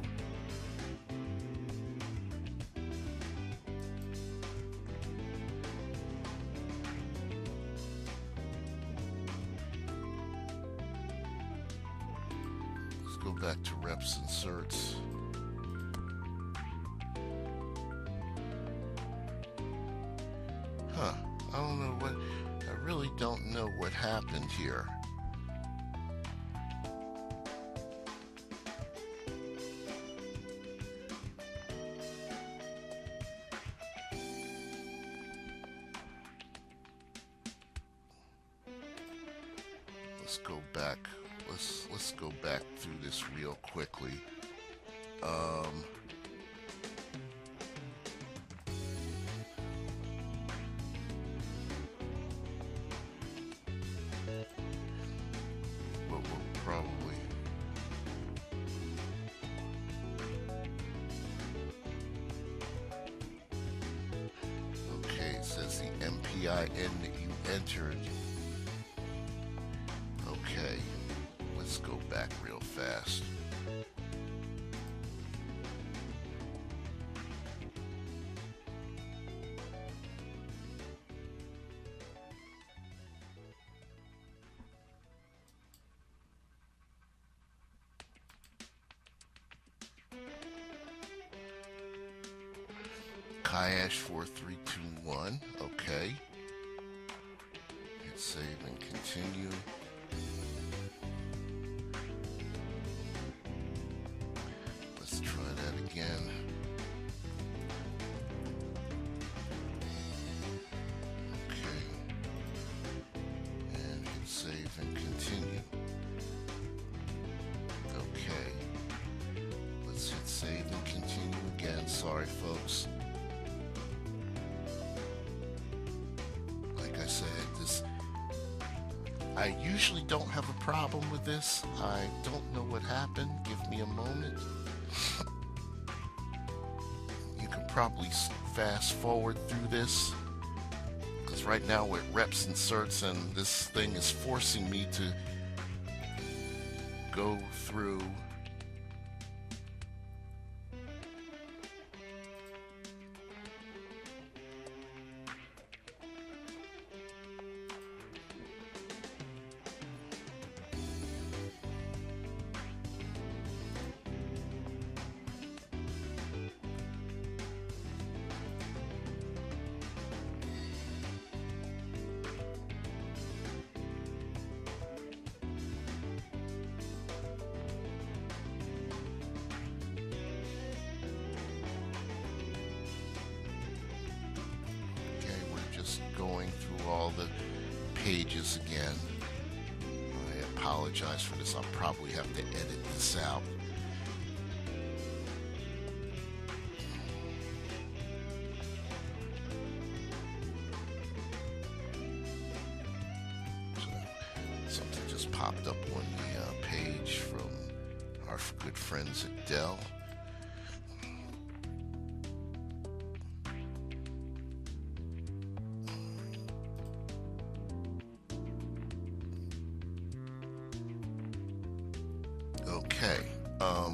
go back to reps and certs. I don't know what, I really don't know what happened here. Let's go back. Let's go back through this real quickly. What we'll probably okay, it says the MPIN that you entered. Okay, let's go back real fast. Kyash 4321, okay. Hit save and continue. Let's try that again. Okay. And hit save and continue. Okay. Let's hit save and continue again. Sorry, folks. Like I said, I usually don't have a problem with this. I don't know what happened. Give me a moment. You can probably fast forward through this, because right now we're at reps and certs, and this thing is forcing me to go through going through all the pages again. I apologize for this. I'll probably have to edit this out. So, something just popped up on the page from our good friends at Dell. Okay, I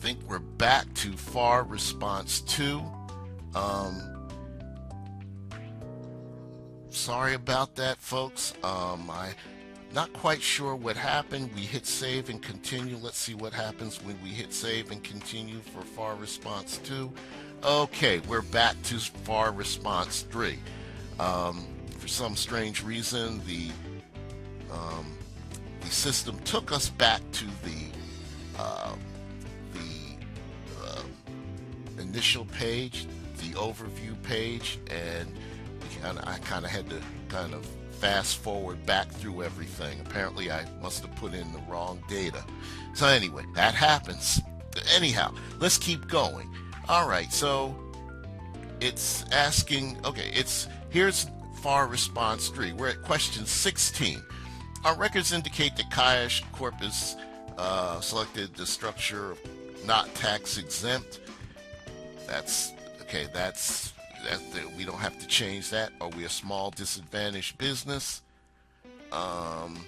think we're back to FAR response 2. Sorry about that, folks. I'm not quite sure what happened. We hit save and continue. Let's see what happens when we hit save and continue for FAR response 2. Okay, we're back to FAR response 3. For some strange reason, the system took us back to the initial page, the overview page, and I kind of had to kind of fast forward back through everything. Apparently I must have put in the wrong data. So anyway, that happens. Anyhow, let's keep going. All right, so it's asking, okay, here's FAR response 3. We're at question 16. Our records indicate that Kyash Corp is selected the structure of not tax exempt. That's okay. That's we don't have to change that. Are we a small disadvantaged business? And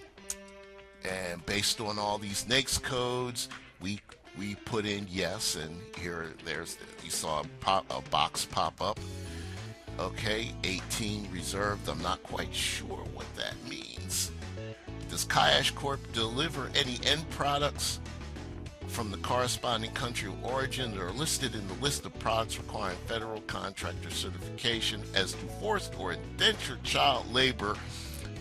based on all these NAICS codes, we put in yes, and you saw a box pop up. Okay, 18 reserved. I'm not quite sure what that means. Does Kyash Corp deliver any end products? from the corresponding country of origin that are listed in the list of products requiring federal contractor certification as to forced or indentured child labor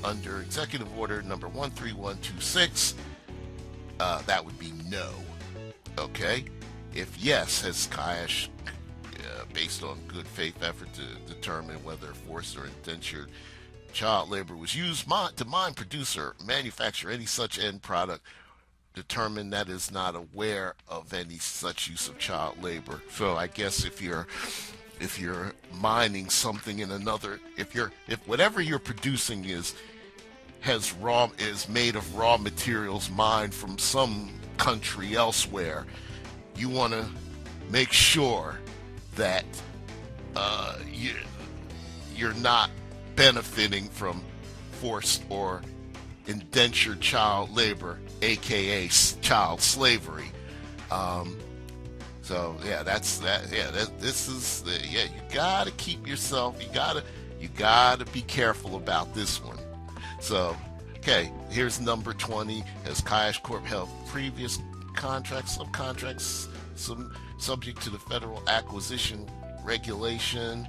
under Executive Order number 13126, that would be no. Okay? If yes, has Kyash, based on good faith effort to determine whether forced or indentured child labor was used to mine, produce, or manufacture any such end product, determine that is not aware of any such use of child labor. So I guess if you're mining something in another, if whatever you're producing is made of raw materials mined from some country elsewhere, you want to make sure that you're not benefiting from forced or indentured child labor, aka child slavery. So yeah, that's that. Yeah, this is you gotta keep yourself. You gotta be careful about this one. So, okay, here's number 20. Has Kyash Corp held previous contracts, subcontracts, subject to the federal acquisition regulation,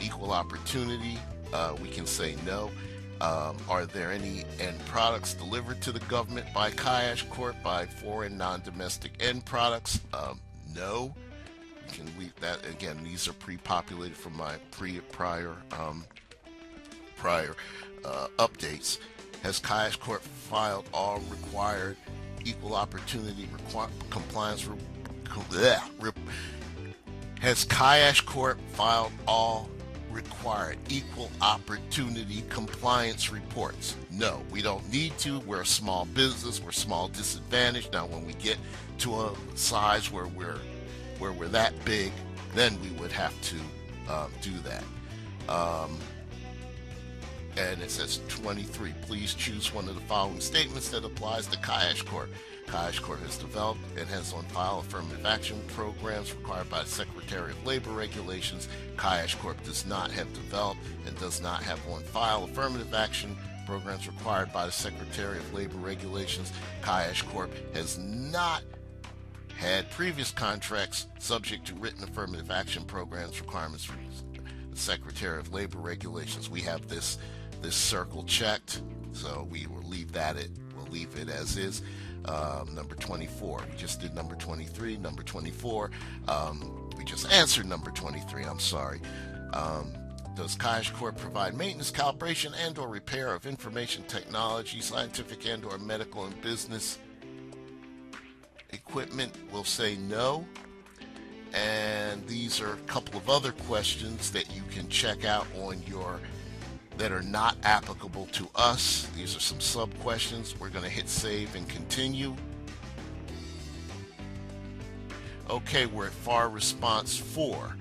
equal opportunity? We can say no. Are there any end products delivered to the government by Kyash Corp by foreign non-domestic end products? No. We can leave that again. These are pre-populated from my prior updates. Has Kyash Corp filed all required equal opportunity compliance? Has Kyash Corp filed all required equal opportunity compliance reports? No, we don't need to. We're a small business. We're small disadvantaged. Now, when we get to a size where we're that big, then we would have to do that. And it says 23, please choose one of the following statements that applies to Kyash Corp. Kyash Corp has developed and has on file affirmative action programs required by the Secretary of Labor Regulations. Kyash Corp does not have developed and does not have on file affirmative action programs required by the Secretary of Labor Regulations. Kyash Corp has not had previous contracts subject to written affirmative action programs requirements for the Secretary of Labor Regulations. We have this circle checked, so we will leave we'll leave it as is. Number 24, we just did number 23. Number 24, we just answered number 23. I'm sorry. Does Kyash Corp provide maintenance, calibration, and or repair of information technology, scientific and or medical and business equipment? We'll say no. And these are a couple of other questions that you can check out on that are not applicable to us. These are some sub questions. We're going to hit save and continue. Okay, we're at FAR response 4.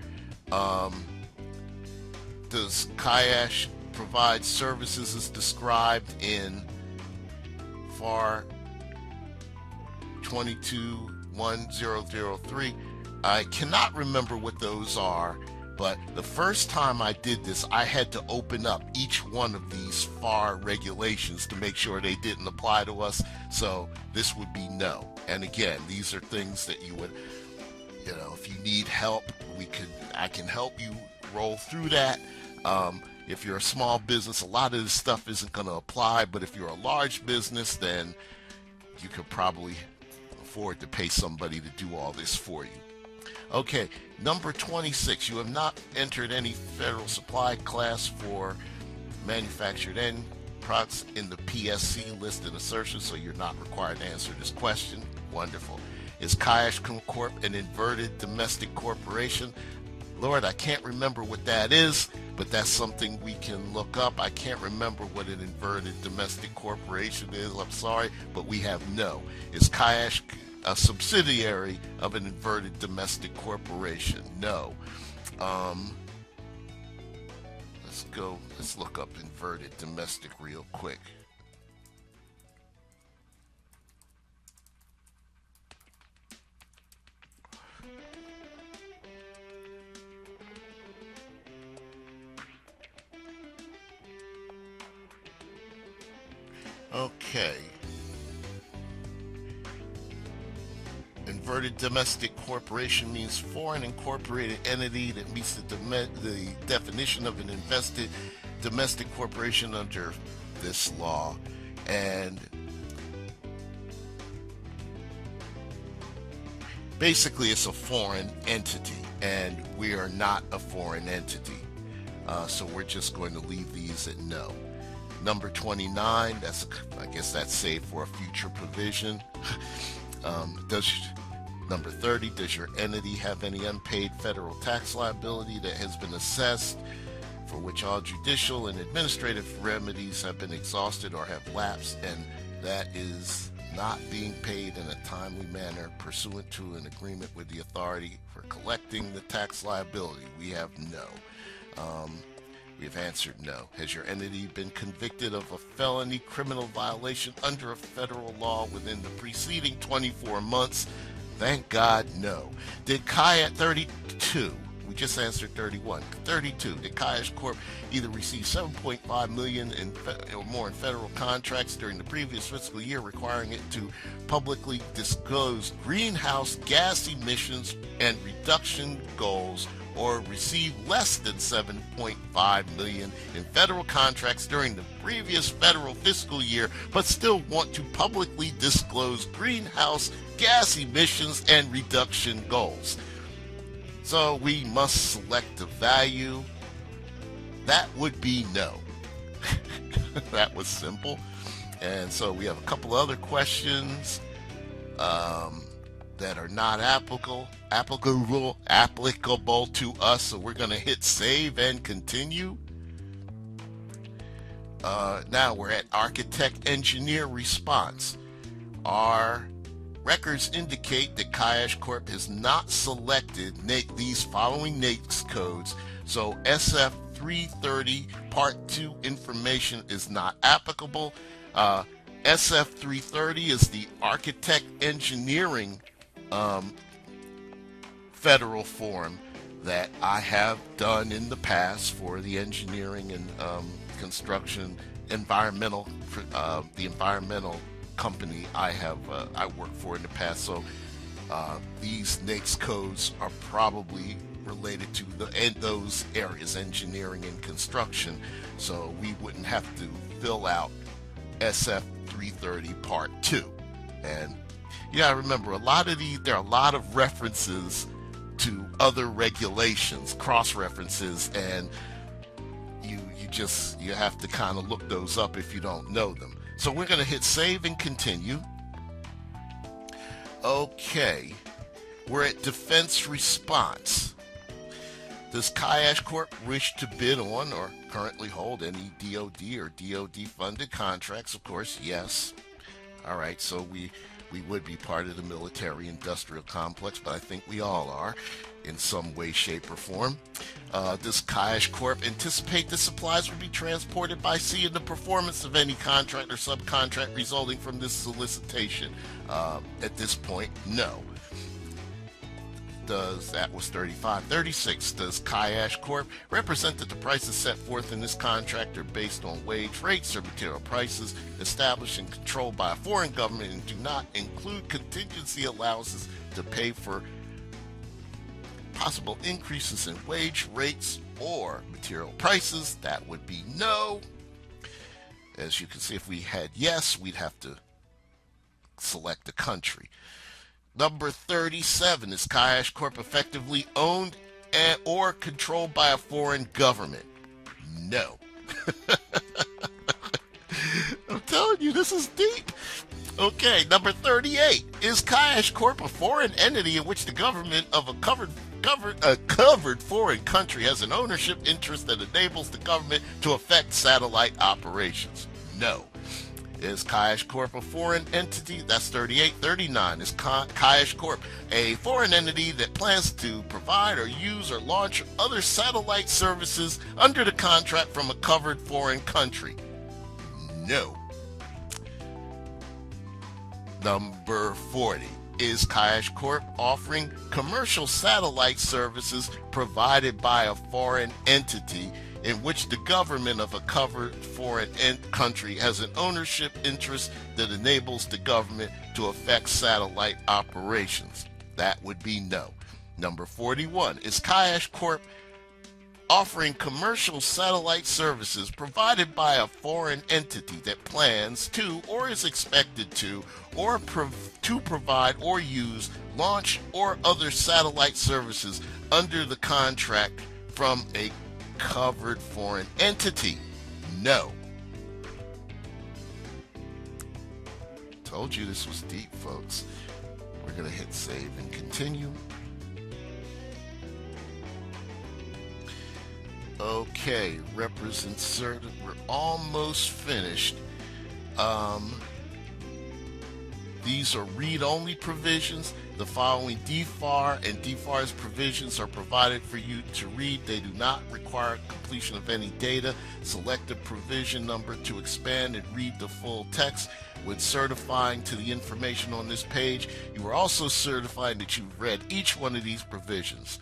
Does Kyash provide services as described in FAR 221003? I cannot remember what those are, but the first time I did this, I had to open up each one of these FAR regulations to make sure they didn't apply to us. So this would be no. And again, these are things that you would, if you need help, I can help you roll through that. If you're a small business, a lot of this stuff isn't going to apply, but if you're a large business, then you could probably afford to pay somebody to do all this for you. Okay, number 26, you have not entered any federal supply class for manufactured end products in the PSC list and assertion, so you're not required to answer this question. Wonderful. Is Kyash Corp an inverted domestic corporation? Lord, I can't remember what that is, but that's something we can look up. I can't remember what an inverted domestic corporation is. I'm sorry, but we have no. Is Kyash a subsidiary of an inverted domestic corporation? No. Let's look up inverted domestic real quick. Okay. converted domestic corporation means foreign incorporated entity that meets the definition of an invested domestic corporation under this law. And basically it's a foreign entity, and we are not a foreign entity. So we're just going to leave these at no. Number 29, I guess that's saved for a future provision. Number 30, does your entity have any unpaid federal tax liability that has been assessed, for which all judicial and administrative remedies have been exhausted or have lapsed, and that is not being paid in a timely manner pursuant to an agreement with the authority for collecting the tax liability? We have no. We've answered no. Has your entity been convicted of a felony criminal violation under a federal law within the preceding 24 months? Thank God, no. Did 32, we just answered 31. 32, did Kyash Corp either receive $7.5 million or more in federal contracts during the previous fiscal year, requiring it to publicly disclose greenhouse gas emissions and reduction goals, or receive less than $7.5 million in federal contracts during the previous federal fiscal year, but still want to publicly disclose greenhouse gas emissions and reduction goals? So we must select a value. That would be no. That was simple. And so we have a couple other questions that are not applicable to us. So we're going to hit save and continue. Now we're at architect engineer response. Our records indicate that Kyash Corp has not selected these following NAICS codes, so SF 330 Part 2 information is not applicable. SF 330 is the architect engineering federal form that I have done in the past for the engineering and construction environmental, the environmental company I worked for in the past. So these NAICS codes are probably related to those areas, engineering and construction. So we wouldn't have to fill out SF 330 Part 2. And you gotta remember, there are a lot of references to other regulations, cross references, and you have to kind of look those up if you don't know them. So we're going to hit save and continue. Okay, we're at defense response. Does Kyash Corp wish to bid on or currently hold any DOD or DOD funded contracts? Of course, yes. All right, so we would be part of the military industrial complex, but I think we all are in some way, shape, or form. Does Kyash Corp anticipate the supplies will be transported by sea in the performance of any contract or subcontract resulting from this solicitation? At this point, no. That was 35. 36, does Kyash Corp represent that the prices set forth in this contract are based on wage rates or material prices established and controlled by a foreign government and do not include contingency allowances to pay for possible increases in wage rates or material prices? That would be no. As you can see, if we had yes, we'd have to select a country. Number 37, is Kyash Corp effectively owned or controlled by a foreign government? No. I'm telling you, this is deep. Okay, number 38, is Kyash Corp a foreign entity in which the government of a covered foreign country has an ownership interest that enables the government to affect satellite operations? No. Is Kyash Corp a foreign entity? That's 38. 39, is Kyash Corp a foreign entity that plans to provide or use or launch other satellite services under the contract from a covered foreign country? No. Number 40, is Kyash Corp offering commercial satellite services provided by a foreign entity in which the government of a covered foreign country has an ownership interest that enables the government to affect satellite operations? That would be no. Number 41, is Kyash Corp offering commercial satellite services provided by a foreign entity that plans to or is expected to provide or use, launch, or other satellite services under the contract from a covered foreign entity? No. Told you this was deep, folks. We're going to hit save and continue. Okay, represent certain. We're almost finished. These are read-only provisions. The following DFAR and DFAR's provisions are provided for you to read. They do not require completion of any data. Select a provision number to expand and read the full text. When certifying to the information on this page, you are also certifying that you've read each one of these provisions.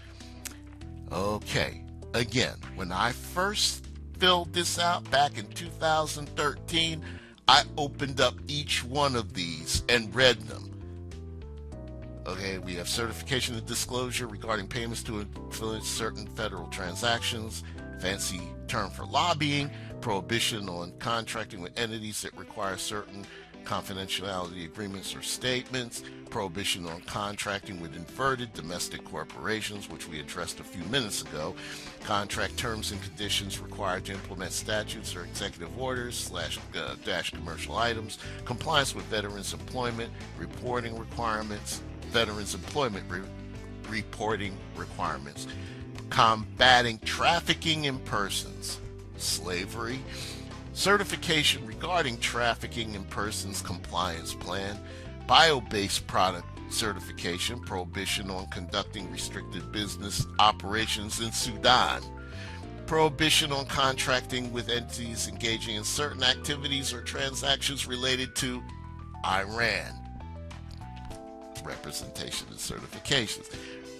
Okay. Again, when I first filled this out back in 2013, I opened up each one of these and read them. Okay, we have certification of disclosure regarding payments to influence certain federal transactions, fancy term for lobbying, prohibition on contracting with entities that require certain confidentiality agreements or statements, prohibition on contracting with inverted domestic corporations, which we addressed a few minutes ago, contract terms and conditions required to implement statutes or executive orders / commercial items, compliance with veterans employment reporting requirements, reporting requirements, combating trafficking in persons, slavery, certification regarding trafficking in persons compliance plan, bio-based product certification, prohibition on conducting restricted business operations in Sudan, prohibition on contracting with entities engaging in certain activities or transactions related to Iran, representation and certifications,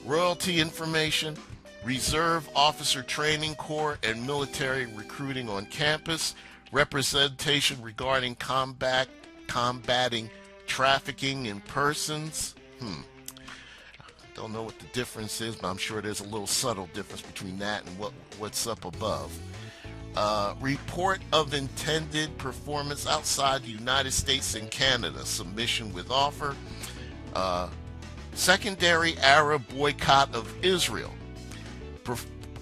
royalty information, Reserve Officer Training Corps and military recruiting on campus, representation regarding combating trafficking in persons. Don't know what the difference is, but I'm sure there's a little subtle difference between that and what's up above. Report of intended performance outside the United States and Canada, submission with offer. Secondary Arab boycott of Israel.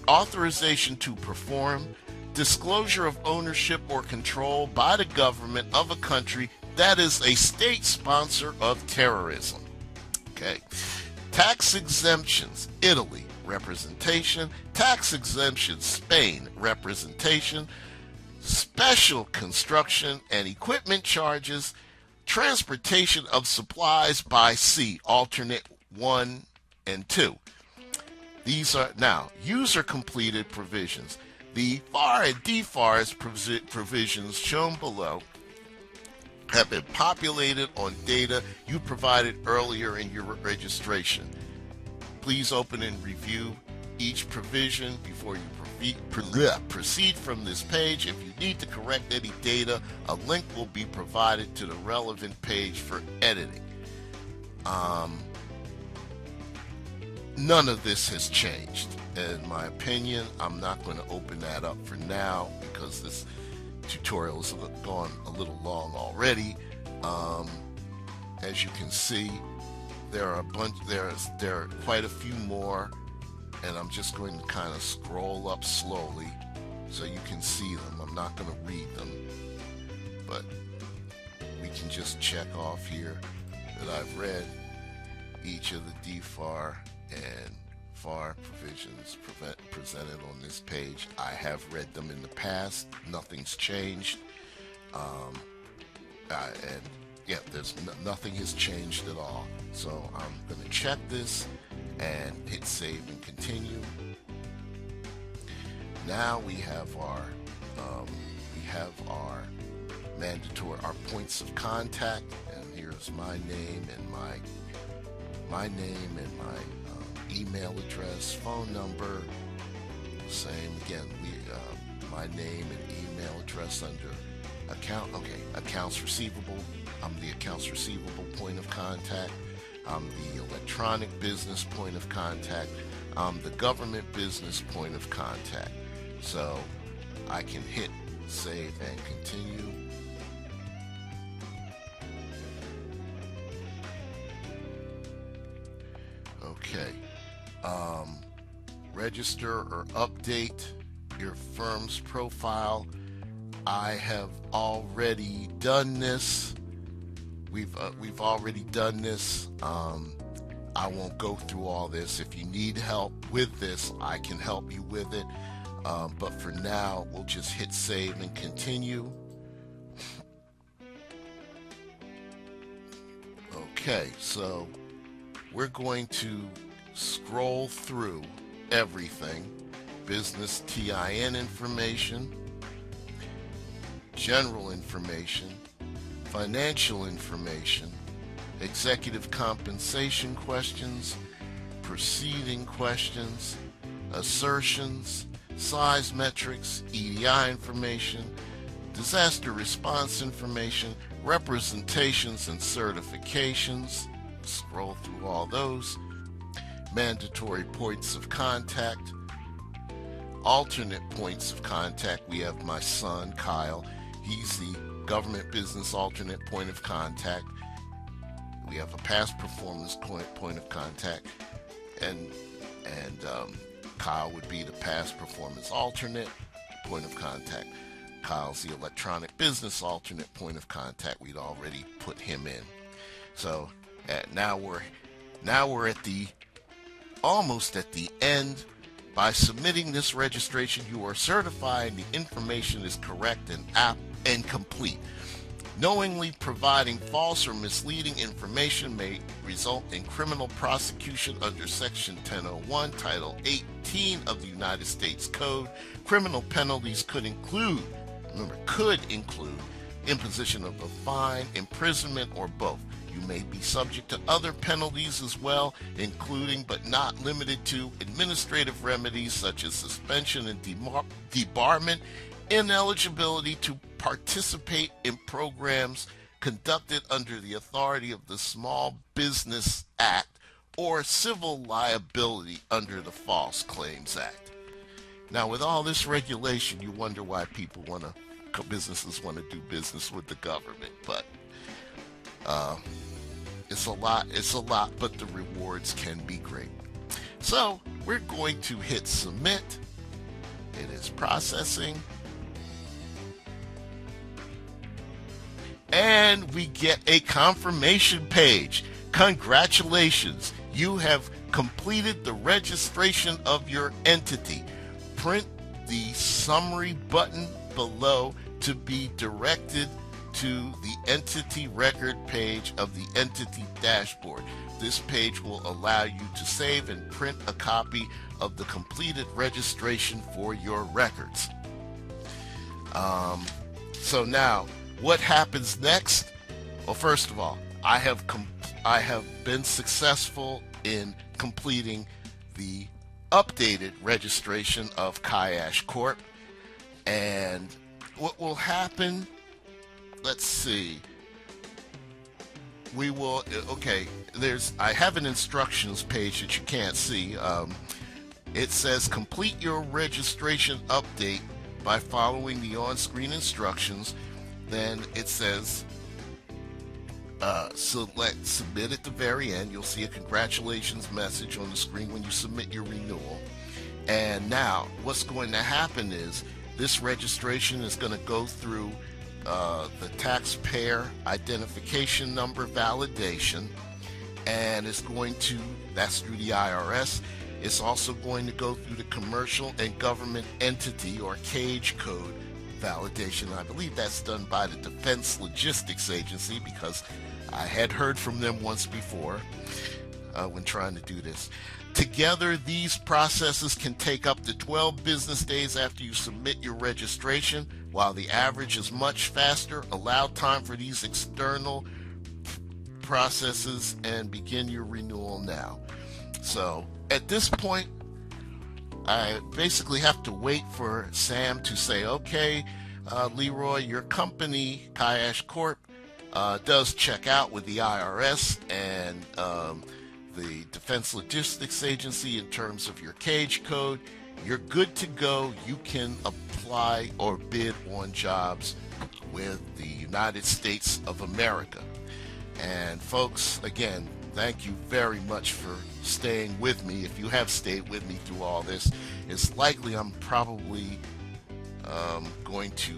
Authorization to perform. Disclosure of ownership or control by the government of a country that is a state sponsor of terrorism. Okay. Tax exemptions, Italy, representation. Tax exemptions, Spain, representation. Special construction and equipment charges. Transportation of supplies by sea, alternate 1 and 2. These are now user-completed provisions. The FAR and DFAR's provisions shown below have been populated on data you provided earlier in your registration. Please open and review each provision before you proceed from this page. If you need to correct any data, a link will be provided to the relevant page for editing. None of this has changed. In my opinion, I'm not going to open that up for now because this tutorial has gone a little long already. As you can see, there are quite a few more, and I'm just going to kind of scroll up slowly so you can see them. I'm not going to read them, but we can just check off here that I've read each of the DFAR and FAR provisions presented on this page. I have read them in the past. Nothing's changed. And yeah, nothing has changed at all. So I'm going to check this and hit save and continue. Now we have our mandatory, our points of contact, and here's my name and my email address, phone number, same again. My name and email address under accounts receivable. I'm the accounts receivable point of contact. I'm the electronic business point of contact. I'm the government business point of contact. So I can hit save and continue. Okay. Register or update your firm's profile. I have already done this. We've already done this. I won't go through all this. If you need help with this, I can help you with it. But for now, we'll just hit save and continue. Okay, so we're going to scroll through everything. Business TIN information, general information, financial information, executive compensation questions, proceeding questions, assertions, size metrics, EDI information, disaster response information, representations and certifications. Scroll through all those. Mandatory points of contact, alternate points of contact. We have my son, Kyle. He's the government business alternate point of contact. We have a past performance point of contact, and Kyle would be the past performance alternate point of contact. Kyle's the electronic business alternate point of contact. We'd already put him in. So now we're at the almost at the end. By submitting this registration, you are certifying the information is correct and complete. Knowingly providing false or misleading information may result in criminal prosecution under Section 1001, Title 18 of the United States Code. Criminal penalties could include imposition of a fine, imprisonment, or both. You may be subject to other penalties as well, including but not limited to administrative remedies such as suspension and debarment, ineligibility to participate in programs conducted under the authority of the Small Business Act, or civil liability under the False Claims Act. Now, with all this regulation, you wonder why businesses want to do business with the government, but it's a lot, but the rewards can be great. So we're going to hit submit. It is processing. And we get a confirmation page. Congratulations, you have completed the registration of your entity. Print the summary button below to be directed to the entity record page of the entity dashboard. This page will allow you to save and print a copy of the completed registration for your records. So now, what happens next? Well, first of all, I have been successful in completing the updated registration of Kyash Corp. And what will happen? Let's see. We will, okay, I have an instructions page that you can't see. It says complete your registration update by following the on-screen instructions. Then it says select submit at the very end. You'll see a congratulations message on the screen when you submit your renewal. And now what's going to happen is this registration is going to go through the taxpayer identification number validation, and it's going to, that's through the IRS. It's also going to go through the commercial and government entity or CAGE code validation. I believe that's done by the Defense Logistics Agency, because I had heard from them once before when trying to do this. Together, these processes can take up to 12 business days after you submit your registration. While the average is much faster, allow time for these external processes and begin your renewal now. So at this point, I basically have to wait for Sam to say, okay, Leroy, your company, Kyash Corp, does check out with the IRS and the Defense Logistics Agency in terms of your cage code, you're good to go. You can apply or bid on jobs with the United States of America. And folks, again, thank you very much for staying with me. If you have stayed with me through all this, it's likely I'm probably going to,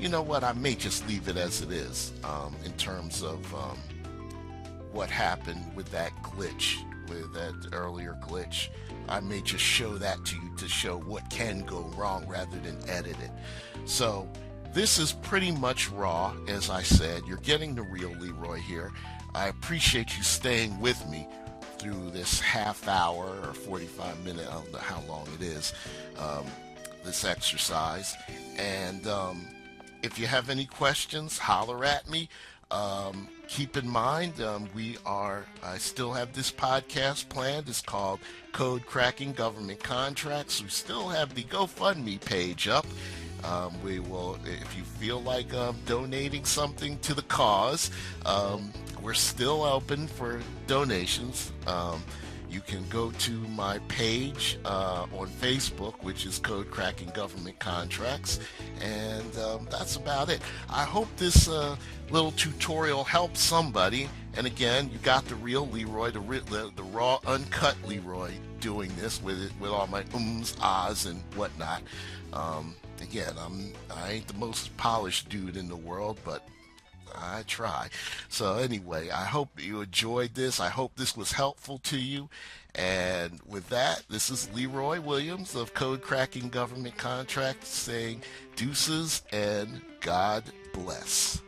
you know what, I may just leave it as it is in terms of what happened with that glitch, with that earlier glitch. I may just show that to you to show what can go wrong rather than edit it. So this is pretty much raw, as I said. You're getting the real Leroy here. I appreciate you staying with me through this half hour or 45 minute, I don't know how long it is, this exercise. And if you have any questions, holler at me. Keep in mind, I still have this podcast planned. It's called Code Cracking Government Contracts. We still have the GoFundMe page up. We will, if you feel like donating something to the cause, we're still open for donations. You can go to my page on Facebook, which is Code Cracking Government Contracts, and that's about it. I hope this little tutorial helps somebody. And again, you got the real Leroy, the raw, uncut Leroy doing this with all my ums, ahs, and whatnot. Again, I ain't the most polished dude in the world, but I try. So anyway, I hope you enjoyed this. I hope this was helpful to you. And with that, this is Leroy Williams of Code Cracking Government Contracts saying deuces and God bless.